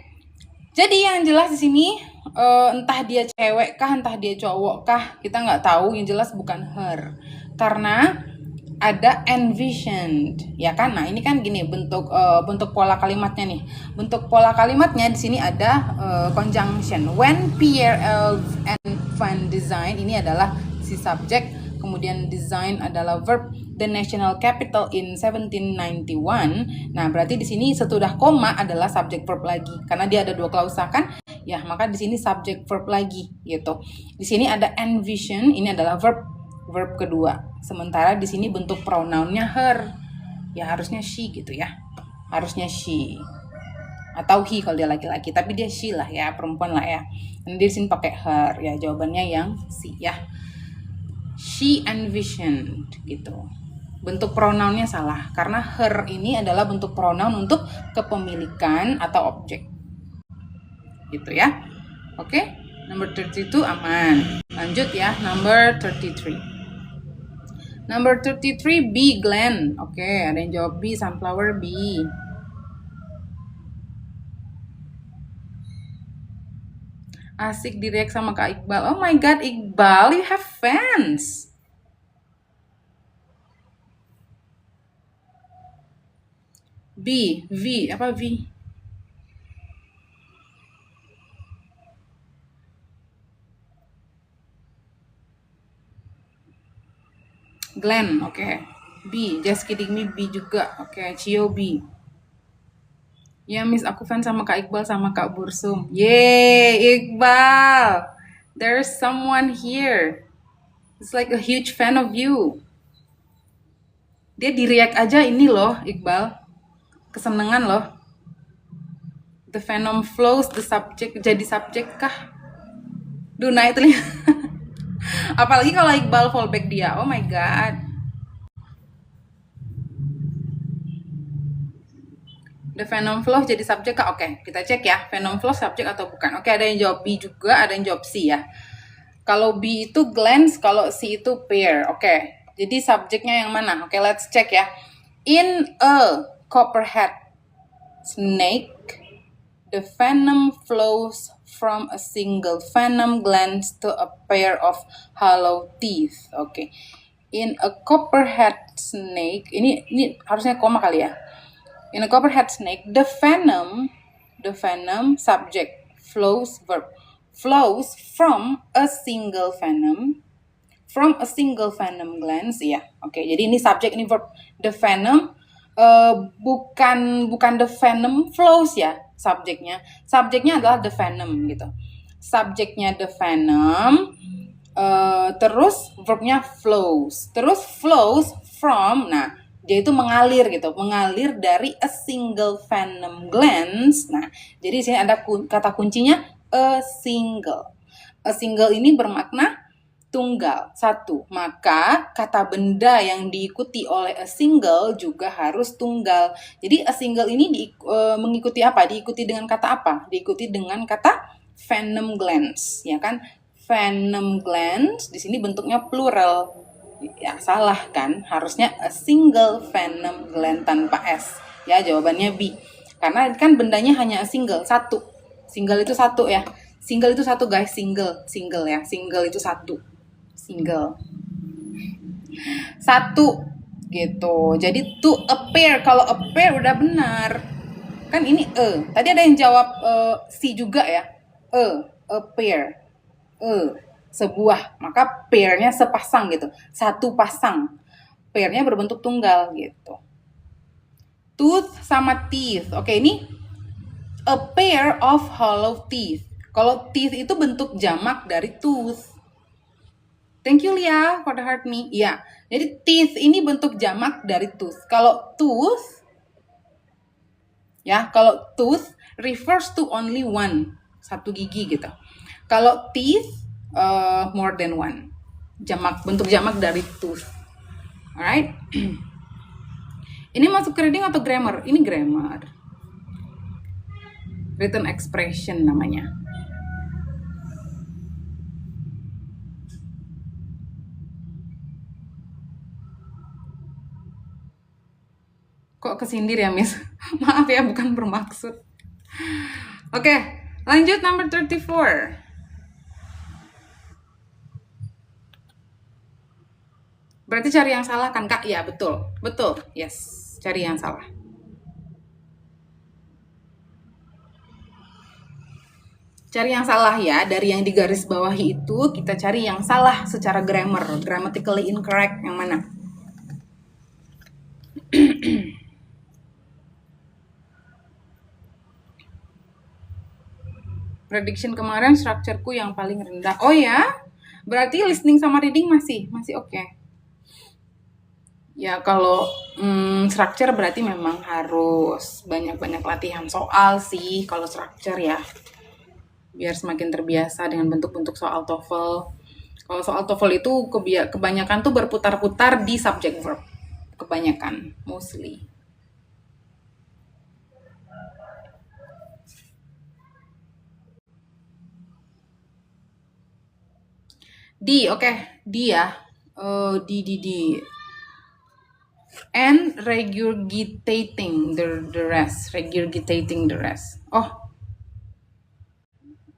Jadi yang jelas di sini entah dia cewek kah, entah dia cowok kah, kita nggak tahu. Yang jelas bukan her, karena ada envisioned, ya kan? Nah ini kan gini bentuk pola kalimatnya nih. Bentuk pola kalimatnya di sini ada conjunction. When Pierre L. Van design, ini adalah si subjek, kemudian design adalah verb. The national capital in 1791. Nah, berarti di sini sesudah koma adalah subject verb lagi. Karena dia ada dua klausa kan? Ya, maka di sini subject verb lagi gitu. Di sini ada envision, ini adalah verb kedua. Sementara di sini bentuk pronounnya her. Ya harusnya she gitu ya. Harusnya she. Atau he kalau dia laki-laki, tapi dia she lah ya, perempuan lah ya. Dan di sini pakai her ya, jawabannya yang C ya. She envisioned gitu. Bentuk pronounnya salah karena her ini adalah bentuk pronoun untuk kepemilikan atau objek. Gitu ya. Oke, number 32 aman. Lanjut ya, number 33. Number 33 B, Glenn. Oke, ada yang jawab B, sunflower B. Asik direct sama Kak Iqbal. Oh my god, Iqbal, you have fans. V, apa V? Glenn, oke. B, just kidding me, B juga. Oke, Cio B. Ya, Miss, aku fans sama Kak Iqbal sama Kak Bursum. Yeay, Iqbal. There's someone here. It's like a huge fan of you. Dia di-react aja ini loh, Iqbal. Kesenengan loh. The venom flows, the subject, jadi subjek kah? Duh, naik telinga. Apalagi kalau Iqbal fallback dia. Oh my god. The venom flow jadi subjek kah? Oke, kita cek ya. Venom flow subjek atau bukan. Oke, ada yang jawab B juga, ada yang jawab C ya. Kalau B itu glance, kalau C itu pear. Oke, jadi subjeknya yang mana? Oke, let's check ya. In a copperhead snake, the venom flows from a single venom gland to a pair of hollow teeth. Oke. In a copperhead snake, ini harusnya koma kali ya. In a copperhead snake, the venom subject flows verb flows from a single venom glands ya. Oke, jadi ini subjek, ini verb. The venom bukan the venom flows ya subjeknya. Subjeknya adalah the venom gitu. Subjeknya the venom, terus verbnya flows. Terus flows from, nah dia itu mengalir gitu, mengalir dari a single venom glands. Nah, jadi di sini ada kata kuncinya a single. A single ini bermakna tunggal, satu. Maka kata benda yang diikuti oleh a single juga harus tunggal. Jadi a single ini mengikuti apa? Diikuti dengan kata apa? Diikuti dengan kata venom glands, ya kan? Venom glands di sini bentuknya plural. Ya salah kan, harusnya a single venom gland tanpa S ya, jawabannya B Karena kan bendanya hanya single, satu. Single itu satu ya. Single itu satu guys, single ya. Single itu satu. Single. Satu gitu. Jadi to appear, kalau appear udah benar. Kan ini Tadi ada yang jawab C juga ya. Appear. Sebuah, maka pair-nya sepasang gitu. Satu pasang. Pair-nya berbentuk tunggal gitu. Tooth sama teeth. Oke, ini a pair of hollow teeth. Kalau teeth itu bentuk jamak dari tooth. Thank you Lia for the heart me. Iya, jadi teeth ini bentuk jamak dari tooth. Kalau tooth refers to only one, satu gigi gitu. Kalau teeth more than one. Bentuk jamak dari tooth. Alright. Ini masuk ke reading atau grammar? Ini grammar. Written expression namanya. Kok kesindir ya, Miss? Maaf ya, bukan bermaksud. Oke, lanjut number 34. Berarti cari yang salah kan, Kak? Ya, betul. Betul. Yes, cari yang salah. Cari yang salah ya, dari yang digaris bawahi itu kita cari yang salah secara grammar, grammatically incorrect yang mana? Prediction kemarin structureku yang paling rendah. Oh ya? Berarti listening sama reading masih oke. Ya kalau structure berarti memang harus banyak-banyak latihan soal sih kalau structure ya. Biar semakin terbiasa dengan bentuk-bentuk soal TOEFL. Kalau soal TOEFL itu kebanyakan tuh berputar-putar di subject verb. Kebanyakan, mostly. D, oke. D ya. D. And regurgitating the rest. Regurgitating the rest. Oh.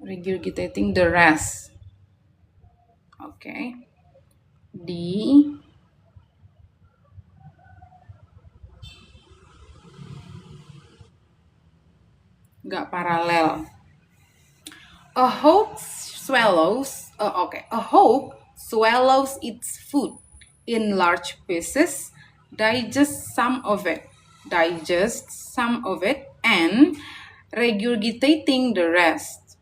Regurgitating the rest. Oke. D. Nggak paralel. A hawk swallows. A hawk swallows its food in large pieces, digests some of it, and regurgitating the rest.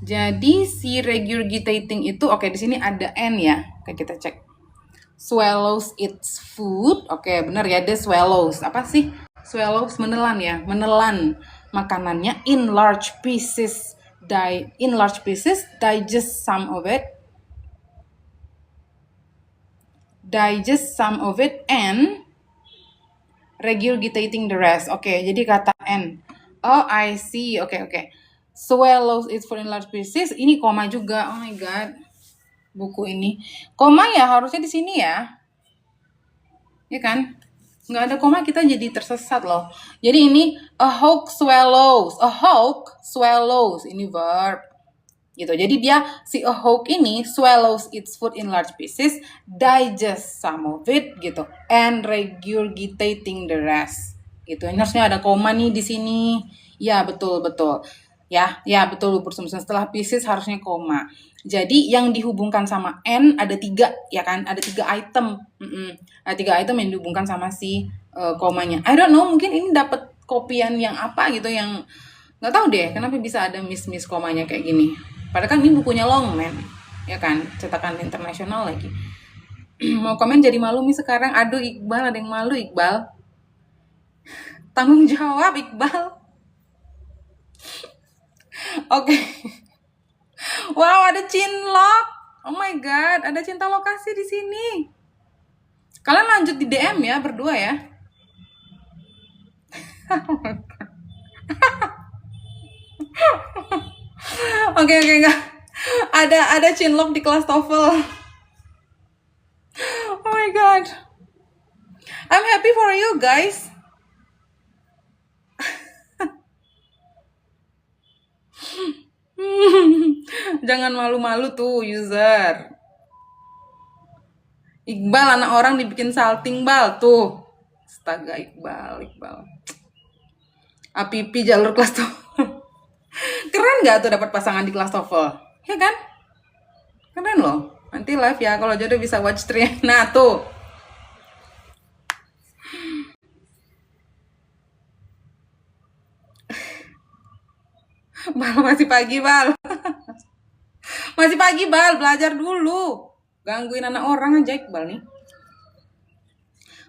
Jadi si regurgitating itu, oke, di sini ada n ya. Oke, kita cek. Swallows its food. Oke, benar ya, dia swallows. Apa sih? Swallows menelan ya, menelan makanannya in large pieces, digest some of it, and regurgitating the rest. Oke, jadi kata n. Oh, I see. Oke. Swallows its food in large pieces. Ini koma juga. Oh my god. Buku ini. Koma ya harusnya di sini ya. Ya kan? Nggak ada koma kita jadi tersesat loh. Jadi ini a hawk swallows. Ini verb. Gitu. Jadi dia si a hawk ini swallows its food in large pieces, digest some of it gitu, and regurgitating the rest. Gitu. Ini harusnya ada koma nih di sini. Ya, betul. Ya betul Bu Susan. Setelah pieces harusnya koma. Jadi yang dihubungkan sama N ada 3 ya kan? Ada 3 item. Ada 3 item yang dihubungkan sama si komanya. I don't know, mungkin ini dapat kopian yang apa gitu yang nggak tahu deh kenapa bisa ada miss komanya kayak gini. Padahal kan ini bukunya Longman, ya kan? Cetakan internasional lagi. Mau komen jadi malu nih sekarang. Aduh Iqbal, ada yang malu Iqbal. Tanggung jawab Iqbal. Oke. Wow, ada Cinlok. Oh my god, ada cinta lokasi di sini. Kalian lanjut di DM ya, berdua ya. Oke, enggak. Ada Cinlok di kelas TOEFL. God. I'm happy for you guys. Jangan malu-malu tuh user. Iqbal anak orang dibikin salting bal tuh. Astaga Iqbal. APP jalur kelas TOEFL. Keren nggak tuh dapat pasangan di kelas TOEFL? Ya kan? Keren loh. Nanti live ya kalau jodoh bisa watch stream. Nah tuh. Bal masih pagi bal. Masih pagi bal, belajar dulu. Gangguin anak orang aja Iqbal nih.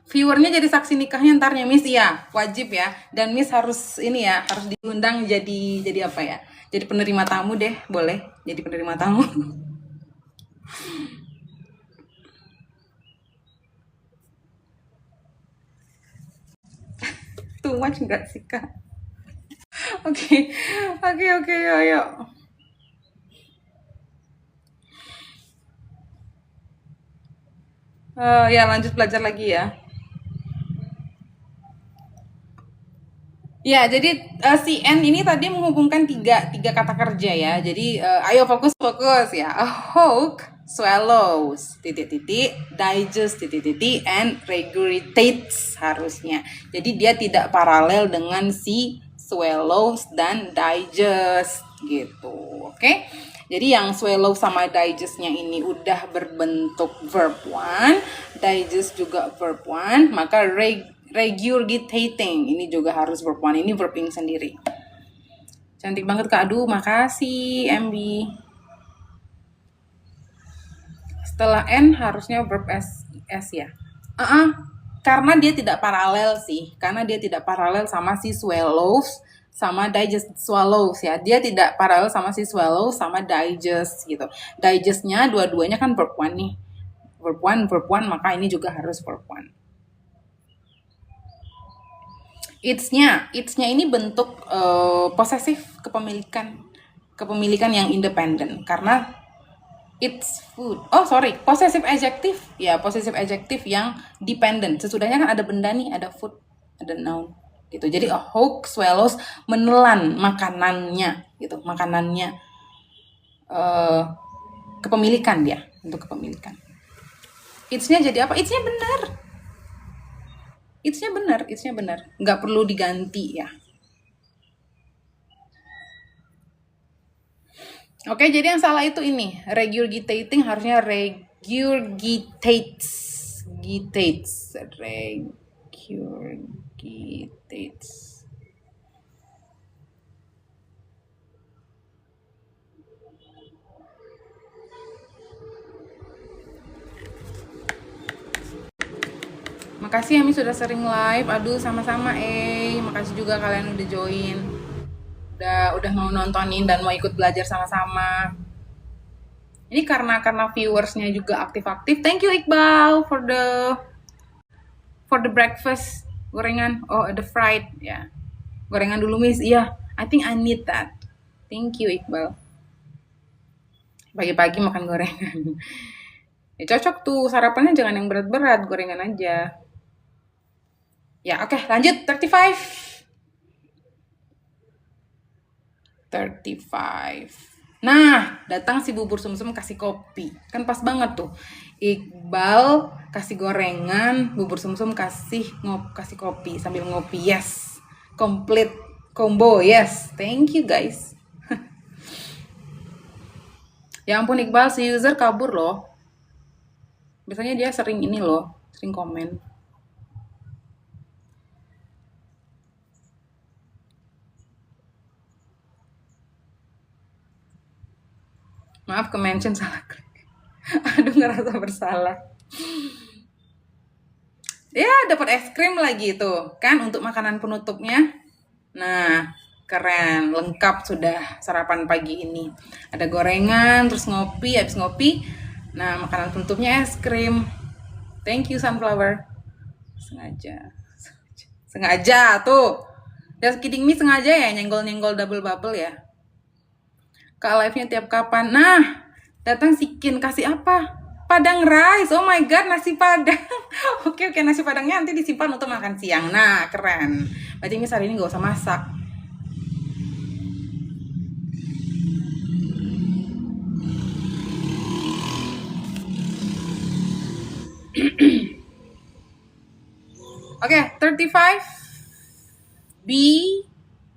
Viewernya jadi saksi nikahnya ntarnya Miss ya, wajib ya. Dan Miss harus ini ya, harus diundang jadi apa ya? Jadi penerima tamu deh, boleh jadi penerima tamu. Too much enggak sih kak? Oke, ayo. Ya lanjut belajar lagi ya. Ya, jadi si N ini tadi menghubungkan tiga kata kerja ya. Jadi ayo fokus ya. A hawk swallows digest and regurgitates harusnya. Jadi dia tidak paralel dengan si swallows dan digest gitu. Oke? Jadi yang swallow sama digestnya ini udah berbentuk verb 1, digest juga verb 1, maka regurgitating ini juga harus verb 1, ini verb yang sendiri. Cantik banget Kak, aduh makasih MB. Setelah N harusnya verb S ya. Karena dia tidak paralel sih, karena dia tidak paralel sama si swallows sama digest swallows ya. Dia tidak paralel sama si swallows sama digest gitu. Digestnya dua-duanya kan verb 1 nih. Verb 1, maka ini juga harus verb 1. It's-nya ini bentuk posesif, kepemilikan yang independen karena it's food. Possessive adjective. Ya, possessive adjective yang dependent. Sesudahnya kan ada benda nih, ada food, ada noun gitu. Jadi a hawk swallows menelan makanannya gitu, kepemilikan dia, untuk kepemilikan. It's-nya jadi apa? It's-nya benar. It's-nya benar. Nggak perlu diganti ya. Oke, jadi yang salah itu ini. Regurgitating harusnya regurgitates. Regurgitates. Makasih Ami sudah sering live. Aduh, sama-sama makasih juga kalian udah join. Udah mau nontonin dan mau ikut belajar sama-sama. Ini karena viewersnya juga aktif-aktif. Thank you Iqbal for the breakfast gorengan. Oh, the fried ya. Gorengan dulu Miss. Iya, I think I need that. Thank you Iqbal. Pagi-pagi makan gorengan. Ya, cocok tuh sarapannya, jangan yang berat-berat, gorengan aja. Ya, oke, lanjut 35. Nah, datang si bubur sumsum kasih kopi. Kan pas banget tuh. Iqbal kasih gorengan, bubur sumsum kasih kopi sambil ngopi. Yes. Complete combo. Yes. Thank you guys. Ya ampun Iqbal, si user kabur loh. Biasanya dia sering ini loh, sering komen. Maaf, ke-mention salah klik. Aduh, ngerasa bersalah. Ya, dapat es krim lagi tuh, kan untuk makanan penutupnya. Nah, keren, lengkap sudah sarapan pagi ini. Ada gorengan, terus ngopi, habis ngopi. Nah, makanan penutupnya es krim. Thank you Sunflower. Sengaja tuh. Just kidding me, sengaja ya nyenggol-nyenggol double bubble ya. Kak live-nya tiap kapan? Nah, datang si Kin kasih apa? Padang rice. Oh my god, nasi Padang. Oke, nasi Padangnya nanti disimpan untuk makan siang. Nah, keren. Berarti Miss hari ini gak usah masak. Oke, 35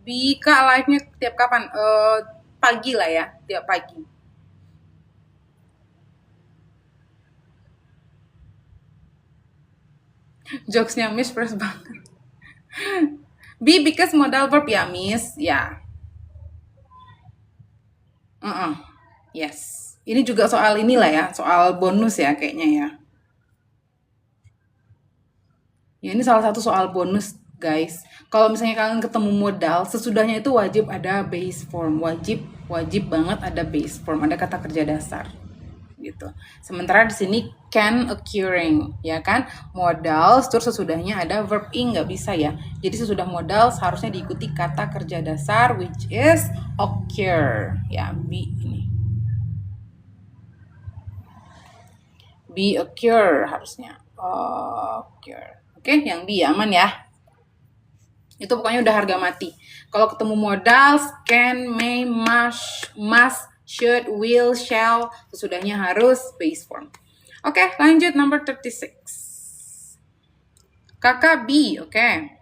B Kak live-nya tiap kapan? Pagi lah ya, tiap pagi. Jokesnya Miss fresh banget. B because modal verb ya Miss, ya. Yes. Ini juga soal inilah ya, soal bonus ya kayaknya ya. Ya ini salah satu soal bonus guys. Kalau misalnya kalian ketemu modal, sesudahnya itu wajib ada base form, wajib banget ada base form, ada kata kerja dasar gitu. Sementara di sini can occurring, ya kan? Modal terus sesudahnya ada verb ing, nggak bisa ya. Jadi sesudah modal seharusnya diikuti kata kerja dasar which is occur. Ya, be ini. Be occur harusnya. Occur. Oke, yang B aman ya. Itu pokoknya udah harga mati. Kalau ketemu modal, can, may, must, should, will, shall, sesudahnya harus base form. Oke, lanjut number 36. Kakak B, oke.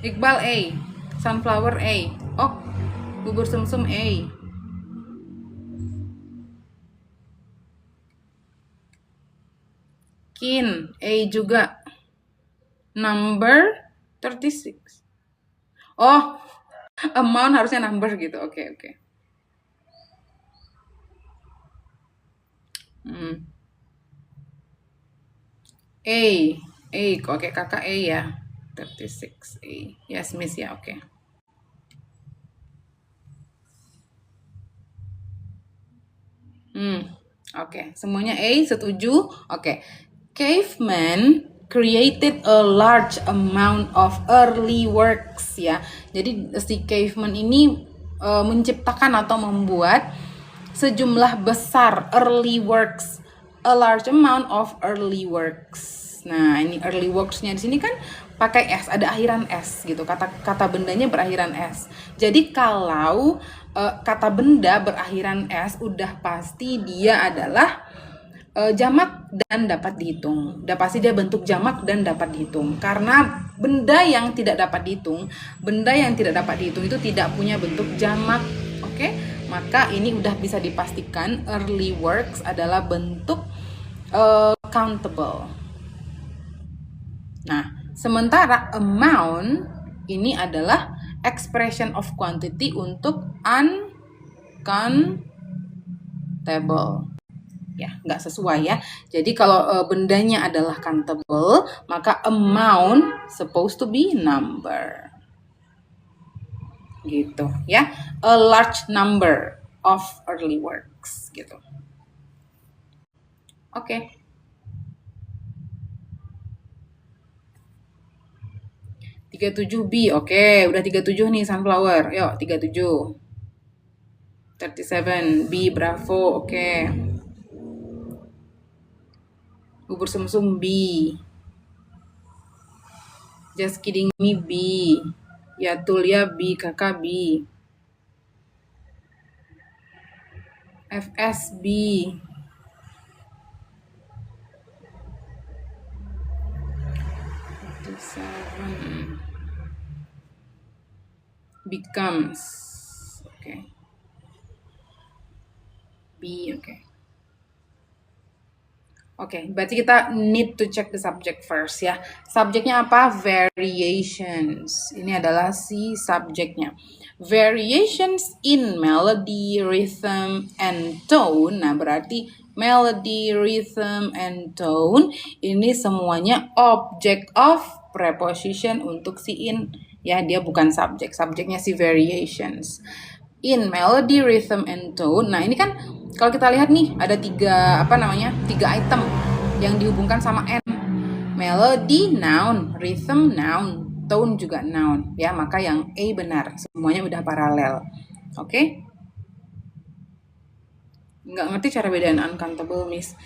Iqbal A, sunflower A. Oh, bubur sumsum A. Kin, A juga. Number 36. Oh, amount harusnya number gitu. Oke. A. Oke, kakak A ya. 36 A. Yes, Miss ya, oke. Oke, semuanya A, setuju. Oke. Caveman created a large amount of early works ya. Jadi si caveman ini menciptakan atau membuat sejumlah besar early works, a large amount of early works. Nah, ini early works-nya di sini kan pakai S, ada akhiran S gitu. Kata bendanya berakhiran S. Jadi kalau kata benda berakhiran S udah pasti dia adalah jamak dan dapat dihitung. Udah pasti dia bentuk jamak dan dapat dihitung. Karena benda yang tidak dapat dihitung itu tidak punya bentuk jamak. Oke? Maka ini udah bisa dipastikan early works adalah bentuk countable. Nah, sementara amount ini adalah expression of quantity untuk uncountable. Ya, nggak sesuai ya. Jadi kalau bendanya adalah countable, maka amount supposed to be number. Gitu ya. A large number of early works gitu. Oke. 37B, oke, udah 37 nih sunflower. Yuk, 37. 37B, bravo, oke. Bubur sumsum B. Just kidding me B. Ya Tulia B, kakak B. FS B. Becomes. Okay. B, okay. Oke, berarti kita need to check the subject first ya. Subjeknya apa? Variations. Ini adalah si subjeknya. Variations in melody, rhythm, and tone. Nah, berarti melody, rhythm, and tone ini semuanya object of preposition untuk si in. Ya, dia bukan subjek. Subjeknya si variations. In melody, rhythm, and tone. Nah, ini kan kalau kita lihat nih ada tiga item yang dihubungkan sama n. Melody, noun, rhythm, noun, tone juga noun ya, maka yang A benar, semuanya udah paralel. Oke? Nggak ngerti cara bedain uncountable, Miss.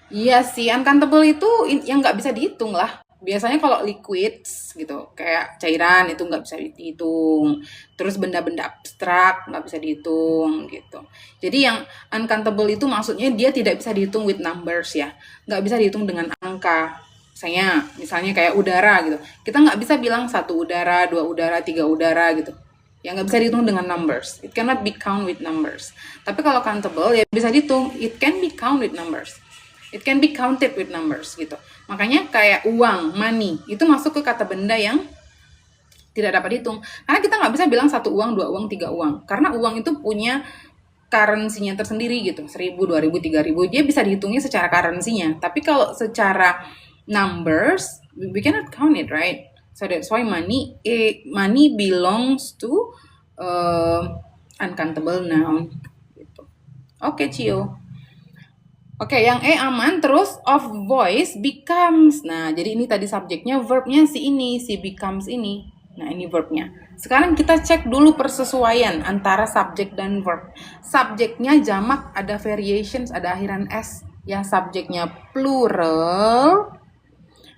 Iya sih, uncountable itu yang nggak bisa dihitung lah. Biasanya kalau liquids gitu, kayak cairan itu nggak bisa dihitung. Terus benda-benda abstrak nggak bisa dihitung gitu. Jadi yang uncountable itu maksudnya dia tidak bisa dihitung with numbers ya. Nggak bisa dihitung dengan angka. Misalnya kayak udara gitu. Kita nggak bisa bilang 1 udara, 2 udara, 3 udara gitu. Ya nggak bisa dihitung dengan numbers. It cannot be count with numbers. Tapi kalau countable ya bisa dihitung. It can be count with numbers. It can be counted with numbers gitu. Makanya kayak uang, money, itu masuk ke kata benda yang tidak dapat dihitung. Karena kita nggak bisa bilang 1 uang, 2 uang, 3 uang. Karena uang itu punya currency-nya tersendiri gitu. 1.000, 2.000, 3.000. Dia bisa dihitungnya secara currency-nya. Tapi kalau secara numbers, we cannot count it, right? So that's why money belongs to uncountable noun. Gitu. Oke, Cio. Oke, yang E aman, terus of voice becomes. Nah, jadi ini tadi subjeknya, verbnya si becomes ini. Nah, ini verbnya. Sekarang kita cek dulu persesuaian antara subjek dan verb. Subjeknya jamak, ada variations, ada akhiran S. Ya, subjeknya plural.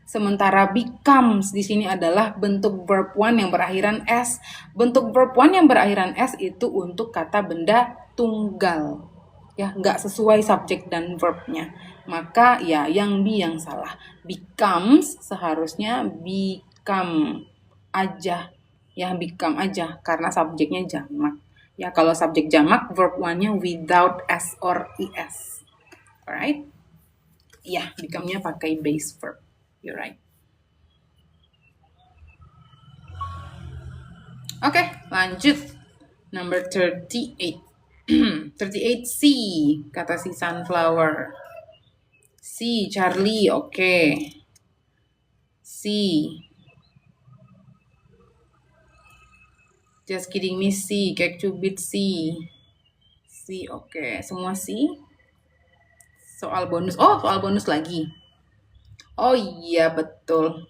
Sementara becomes di sini adalah bentuk verb one yang berakhiran S. Bentuk verb one yang berakhiran S itu untuk kata benda tunggal. Ya, nggak sesuai subjek dan verbnya. Maka ya yang B yang salah. Becomes seharusnya become aja. Ya, become aja karena subjeknya jamak. Ya, kalau subjek jamak, verb one-nya without S or ES. Alright? Ya, become-nya pakai base verb. You're right. Oke, lanjut. Number 38. 38 C, kata si sunflower. C, Charlie, oke. C. Just kidding me, C. Cake cubit, C. C, oke. Semua C. Soal bonus. Oh, soal bonus lagi. Oh iya, betul.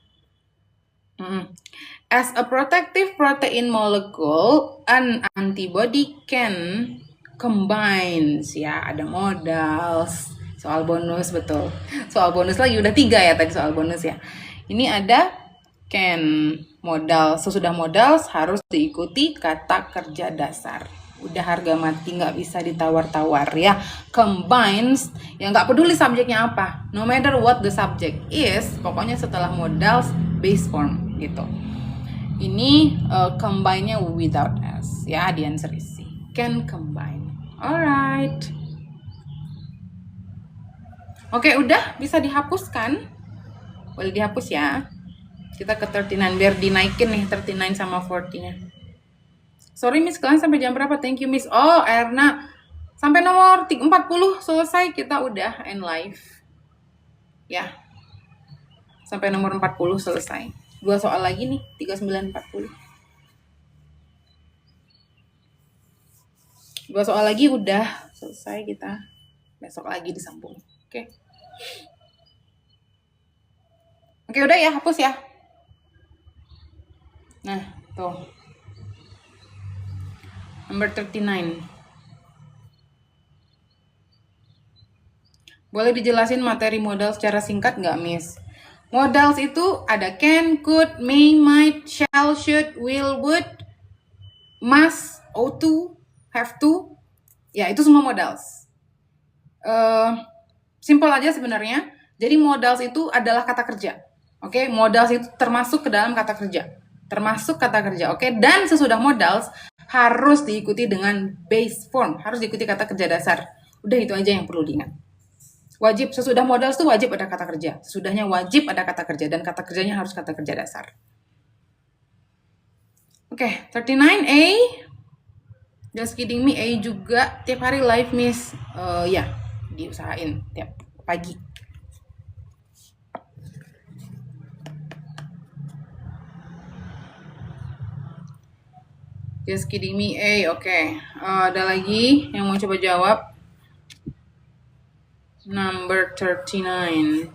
As a protective protein molecule, an antibody can combines. Ya, ada modals. Soal bonus, betul. Soal bonus lagi, udah 3 ya tadi soal bonus ya. Ini ada can, modal. Sesudah modals harus diikuti kata kerja dasar. Udah harga mati, nggak bisa ditawar-tawar ya. Combines, ya nggak peduli subjeknya apa. No matter what the subject is, pokoknya setelah modals, base form gitu. Ini combine-nya without S ya, the answer is C. Can combine. Alright. Oke, udah bisa dihapuskan. Boleh dihapus ya. Kita ke 39 biar dinaikin nih 39 sama 40-nya. Sorry Miss, kalian sampai jam berapa? Thank you Miss. Oh, Erna. Sampai nomor 40 selesai, kita udah end live. Ya. Sampai nomor 40 selesai. 2 soal lagi nih, 39 40. 2 soal lagi udah selesai kita. Besok lagi disambung. Oke. Oke, udah ya, hapus ya. Nah, tuh. Number 39. Boleh dijelasin materi modal secara singkat nggak, Miss? Modals itu ada can, could, may, might, shall, should, will, would, must, ought to, have to. Ya, itu semua modals. Simple aja sebenarnya. Jadi modals itu adalah kata kerja. Oke, modals itu termasuk ke dalam kata kerja. Termasuk kata kerja, oke? Dan sesudah modals harus diikuti dengan base form, harus diikuti kata kerja dasar. Udah itu aja yang perlu diingat. Wajib, sesudah modals tuh wajib ada kata kerja. Sesudahnya wajib ada kata kerja dan kata kerjanya harus kata kerja dasar. Oke, 39A. Just kidding me, A juga tiap hari live, Miss. Ya, diusahain tiap pagi. Just kidding me, A. Oke. Ada lagi yang mau coba jawab? Number 39.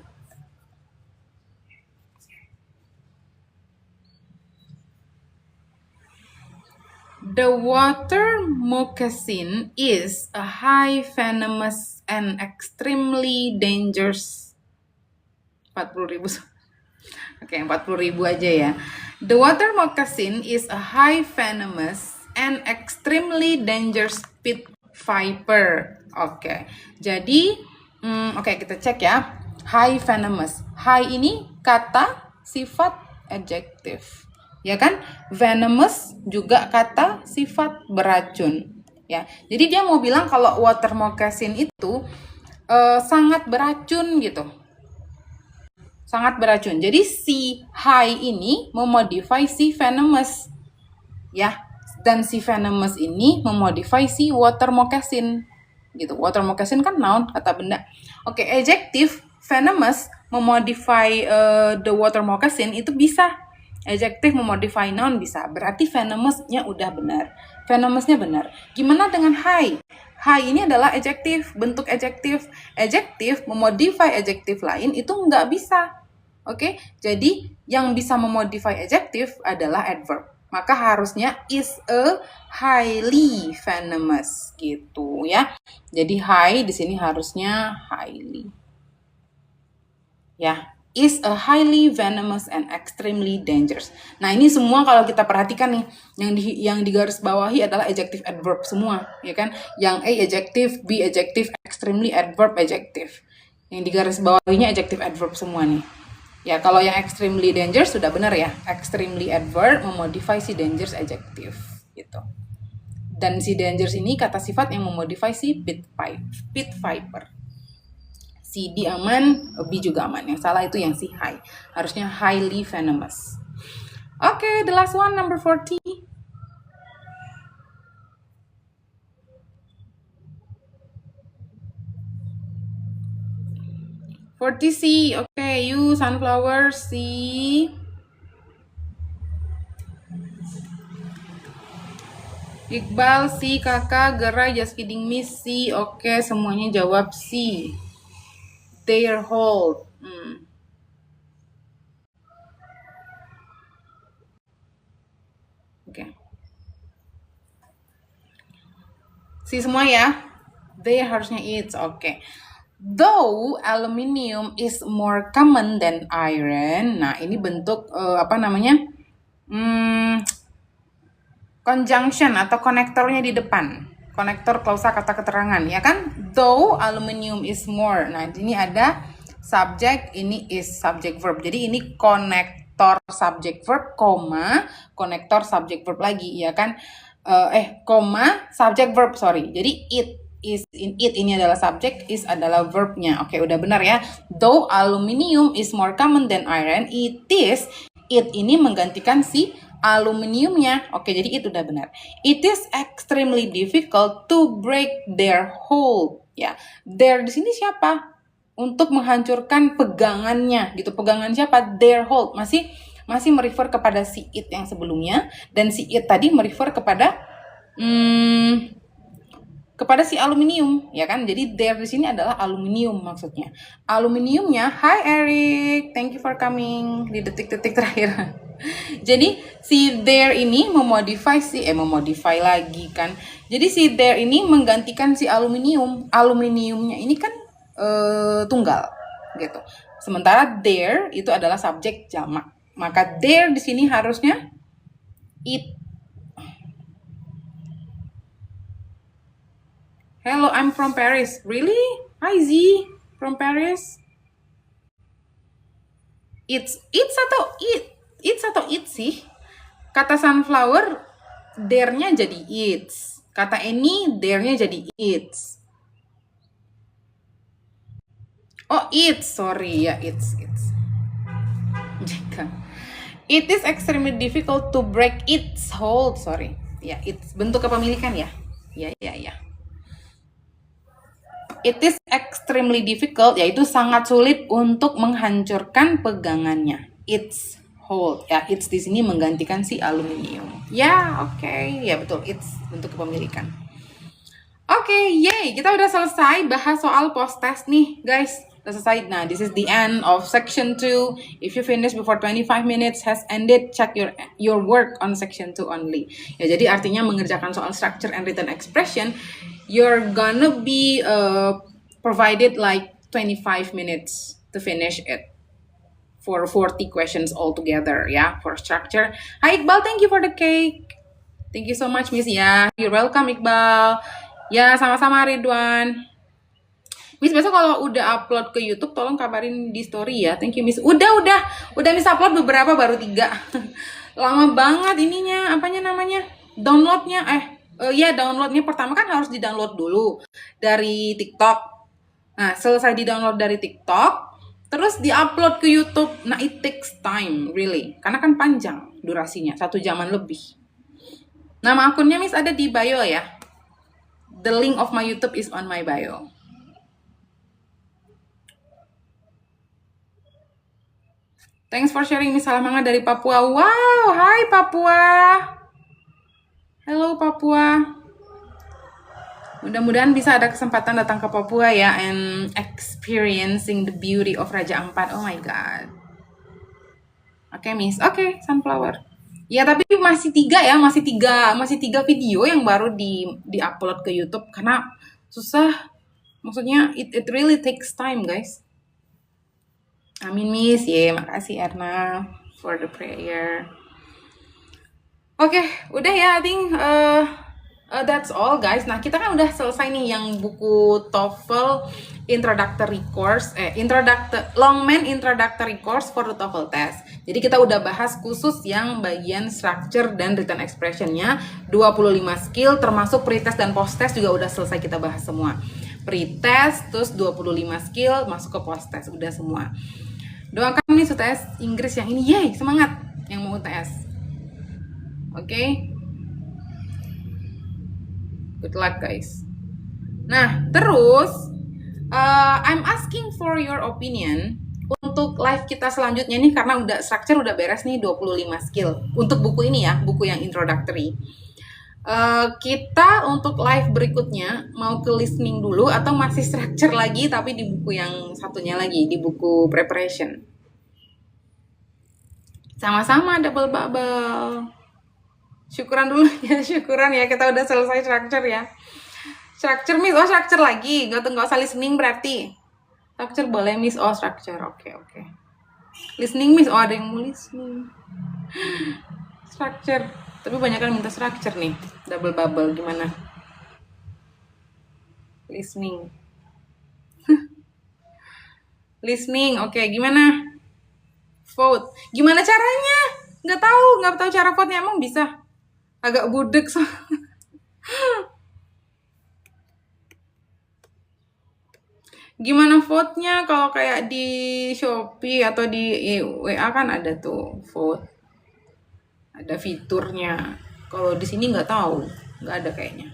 The water moccasin is a high venomous and extremely dangerous. 40.000. Oke, 40.000 aja ya. The water moccasin is a high venomous and extremely dangerous pit viper. Oke, jadi kita cek ya. High venomous. High ini kata, sifat, adjektif. Ya kan? Venomous juga kata, sifat, beracun. Ya, jadi dia mau bilang kalau water moccasin itu sangat beracun gitu. Sangat beracun. Jadi si high ini memodify si venomous. Ya, dan si venomous ini memodify si water moccasin. Gitu. Water moccasin kan noun, kata benda. Oke, adjektif venomous memodify the water moccasin itu bisa. Adjektif memodify noun bisa. Berarti venomous-nya udah benar. Venomous-nya benar. Gimana dengan high? High ini adalah adjektif, bentuk adjektif. Adjektif memodify adjektif lain itu nggak bisa. Oke, jadi yang bisa memodify adjektif adalah adverb. Maka harusnya is a highly venomous gitu ya. Jadi high di sini harusnya highly. Ya, is a highly venomous and extremely dangerous. Nah, ini semua kalau kita perhatikan nih, yang digaris bawahi adalah adjective adverb semua, ya kan? Yang A adjective, B adjective, extremely adverb adjective. Yang digaris bawahinya adjective adverb semua nih. Ya, kalau yang extremely dangerous sudah benar ya. Extremely adverb memodify si dangerous adjective gitu. Dan si dangerous ini kata sifat yang memodify si pit viper. Si D aman, B juga aman. Yang salah itu yang si high. Harusnya highly venomous. Oke, the last one, number 40. C. Oke, you sunflower C. Iqbal C, kakak, Gerai, just kidding me C. Oke, semuanya jawab C. Their hold. Oke. C semua ya. They harusnya it's. Oke. Though aluminium is more common than iron. Nah, ini bentuk conjunction atau konektornya di depan. Konektor klausa kata keterangan, ya kan? Though aluminium is more. Nah, ini ada subject, ini is subject verb. Jadi ini konektor subject verb, koma, konektor subject verb lagi, ya kan? Koma, subject verb, sorry. Jadi it is in it, ini adalah subject, is adalah verbnya. Oke, udah benar ya. Though aluminium is more common than iron, it ini menggantikan si aluminiumnya. Oke, jadi itu udah benar. It is extremely difficult to break their hold. Ya, their di sini siapa? Untuk menghancurkan pegangannya, gitu. Pegangan siapa? Their hold. Masih merefer kepada si it yang sebelumnya, dan si it tadi merefer kepada si aluminium, ya kan? Jadi their di sini adalah aluminium maksudnya. Aluminiumnya, hi Eric, thank you for coming di detik-detik terakhir. Jadi si there ini memodify lagi kan. Jadi si there ini menggantikan si aluminium. Aluminiumnya ini kan tunggal gitu. Sementara there itu adalah subjek jamak. Maka there di sini harusnya it. Hello, I'm from Paris. Really? Hi Z, from Paris. It's atau it sih. Kata sunflower, there-nya jadi it's. Kata any, there-nya jadi it's. Oh, it's, sorry ya, it's. Jika it is extremely difficult to break its hold, sorry. Ya, it's bentuk kepemilikan ya. Ya. It is extremely difficult, yaitu sangat sulit untuk menghancurkan pegangannya. Its hold, ya, it's di sini menggantikan si aluminium. Ya, oke. Ya, betul, it's bentuk kepemilikan. Oke, yay, kita udah selesai bahas soal post test nih, guys. udah selesai. Nah, this is the end of section 2. If you finish before 25 minutes has ended, check your work on section 2 only. Ya, jadi artinya mengerjakan soal structure and written expression, you're gonna be provided like 25 minutes to finish it for 40 questions altogether ya, for structure. Hi Iqbal, thank you for the cake. Thank you so much Miss ya. You're welcome Iqbal. Ya, sama-sama Ridwan. Miss, besok kalau udah upload ke YouTube tolong kabarin di story ya. Thank you Miss. Udah Miss upload beberapa, baru 3. Lama banget ininya, apanya namanya? Downloadnya downloadnya pertama kan harus di-download dulu dari TikTok. Nah, selesai di-download dari TikTok, terus di-upload ke YouTube. Nah, it takes time really. Karena kan panjang durasinya, 1 jaman lebih. Nama akunnya Miss ada di bio ya. The link of my YouTube is on my bio. Thanks for sharing Miss Salamanga dari Papua. Wow, hai Papua. Hello Papua. Mudah-mudahan bisa ada kesempatan datang ke Papua ya and experiencing the beauty of Raja Ampat. Oh my god. Oke Miss. Oke, sunflower. Ya, tapi masih 3 ya, masih tiga video yang baru di-upload ke YouTube karena susah. Maksudnya it really takes time, guys. Amin Miss. Makasih Erna for the prayer. Oke, udah ya, I think that's all guys. Nah, kita kan udah selesai nih yang buku TOEFL introductory course, Longman introductory course for the TOEFL test. Jadi kita udah bahas khusus yang bagian structure dan written expression-nya, 25 skill termasuk pre-test dan post-test juga udah selesai kita bahas semua. Pre-test terus 25 skill masuk ke post-test udah semua. Doakan nih UTS Inggris yang ini, yay, semangat yang mau UTS. Oke. Good luck guys. Nah, terus I'm asking for your opinion untuk live kita selanjutnya nih, karena udah structure udah beres nih 25 skill untuk buku ini ya, buku yang introductory. Kita untuk live berikutnya mau ke listening dulu atau masih structure lagi tapi di buku yang satunya lagi, di buku preparation. Sama-sama double bubble. Syukuran dulu ya, syukuran ya kita udah selesai structure ya. Structure Miss, oh structure lagi, nggak usah listening berarti. Structure boleh Miss, oh structure, oke. Listening Miss, oh ada yang mau listening. Structure, tapi banyak kan minta structure nih, double bubble gimana? Listening. Listening, oke, gimana? Vote, gimana caranya? Nggak tahu cara vote-nya, emang bisa? Agak budek so. Gimana vote-nya? Kalau kayak di Shopee atau di WA kan ada tuh vote, ada fiturnya. Kalau di sini nggak tahu, nggak ada kayaknya.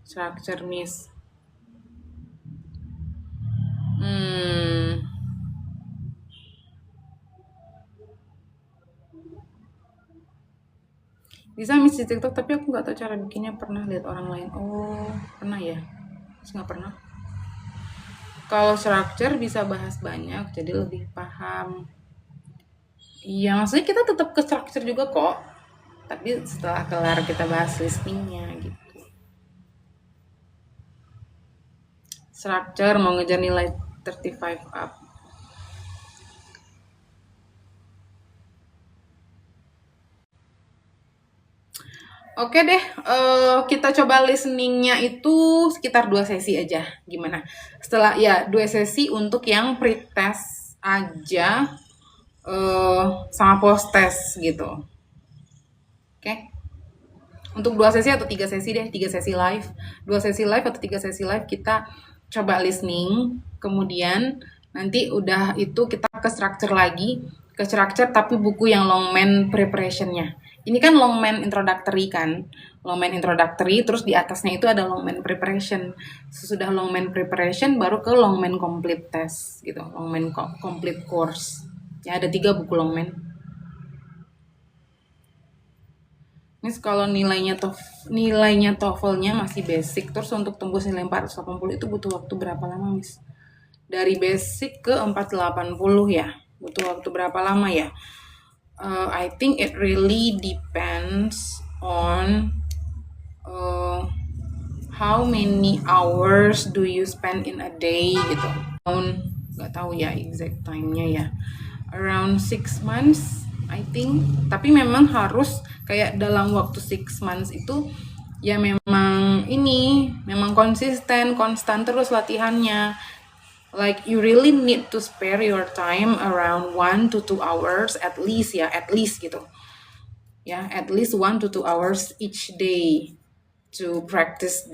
Structure Miss. Bisa Miss di TikTok, tapi aku nggak tahu cara bikinnya. Pernah lihat orang lain. Oh, pernah ya? Terus nggak pernah. Kalau structure bisa bahas banyak, jadi lebih paham. Iya, maksudnya kita tetap ke structure juga kok. Tapi setelah kelar kita bahas listeningnya gitu. Structure mau ngejar nilai 35 up. Oke deh, kita coba listeningnya itu sekitar 2 sesi aja. Gimana? Setelah ya 2 sesi untuk yang pre-test aja, sama post-test gitu. Oke? Untuk 2 sesi atau 3 sesi deh, 3 sesi live. 2 sesi live atau 3 sesi live kita coba listening, kemudian nanti udah itu kita ke structure lagi, ke structure tapi buku yang Longman preparation-nya. Ini kan Longman introductory kan, Longman introductory, terus di atasnya itu ada Longman preparation. Sesudah Longman preparation baru ke Longman complete test gitu, Longman complete course. Ya ada 3 buku Longman. Miss kalau nilainya TOEFL-nya masih basic, terus untuk tembus nilai 480 itu butuh waktu berapa lama, Miss? Dari basic ke 480 ya. Butuh waktu berapa lama ya? I think it really depends on how many hours do you spend in a day gitu. Nggak tahu ya exact time-nya ya. Around 6 months I think. Tapi memang harus kayak dalam waktu 6 months itu ya memang konstan terus latihannya. Like you really need to spare your time around 1 to 2 hours at least gitu. Ya, at least 1 to 2 hours each day to practice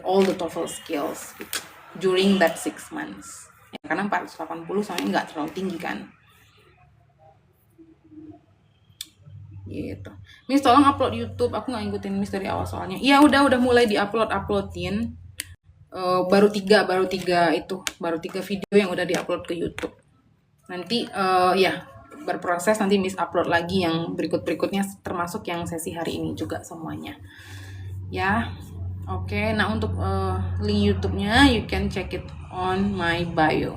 all the TOEFL skills gitu, during that 6 months. Ya, karena 480 soalnya nggak terlalu tinggi kan. Gitu. Miss tolong upload YouTube. Aku nggak ngikutin Miss dari awal soalnya. Iya udah mulai uploadin. Baru tiga video yang udah diupload ke YouTube. Nanti berproses, nanti Miss upload lagi yang berikutnya termasuk yang sesi hari ini juga semuanya. Ya. Oke, nah untuk link YouTube-nya you can check it on my bio.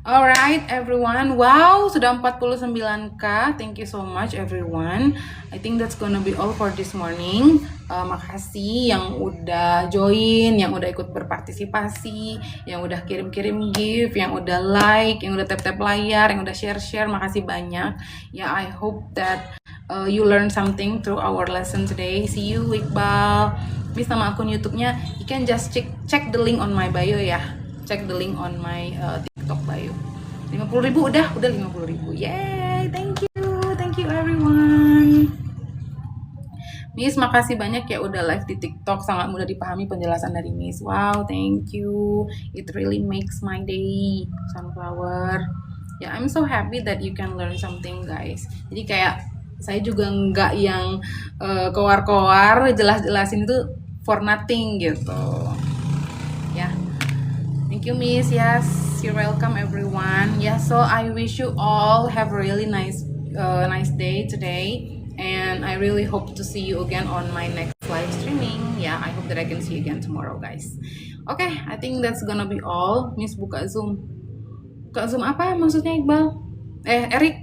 Alright everyone, wow sudah 49k, thank you so much everyone. I think that's gonna be all for this morning. Makasih yang udah join, yang udah ikut berpartisipasi, yang udah kirim-kirim gift, yang udah like, yang udah tap-tap layar, yang udah share-share, makasih banyak. Ya, I hope that you learn something through our lesson today. See you Iqbal. Miss nama akun YouTube-nya, you can just check the link on my bio ya. Check the link on my TikTok bio. 50.000 udah 50.000. Yay, thank you everyone. Miss makasih banyak ya udah live di TikTok, sangat mudah dipahami penjelasan dari Miss. Wow, thank you. It really makes my day. Sunflower. Ya, I'm so happy that you can learn something, guys. Jadi kayak saya juga nggak yang keluar jelas-jelasin itu for nothing gitu. Ya. Thank you Miss. Yes, you're welcome everyone. Yeah, so I wish you all have a really nice day today, and I really hope to see you again on my next live streaming. Yeah, I hope that I can see you again tomorrow, guys. Okay, I think that's gonna be all. Miss buka Zoom. Buka Zoom apa maksudnya Iqbal? Erik.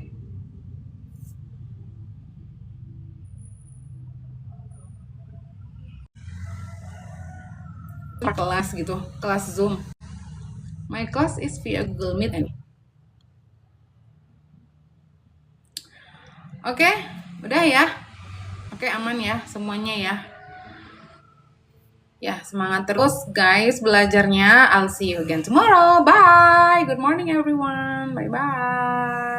Kelas gitu, kelas Zoom. My class is via Google Meet. Oke, udah ya. Oke, aman ya semuanya ya. Ya, semangat terus guys belajarnya. I'll see you again tomorrow. Bye. Good morning everyone. Bye bye.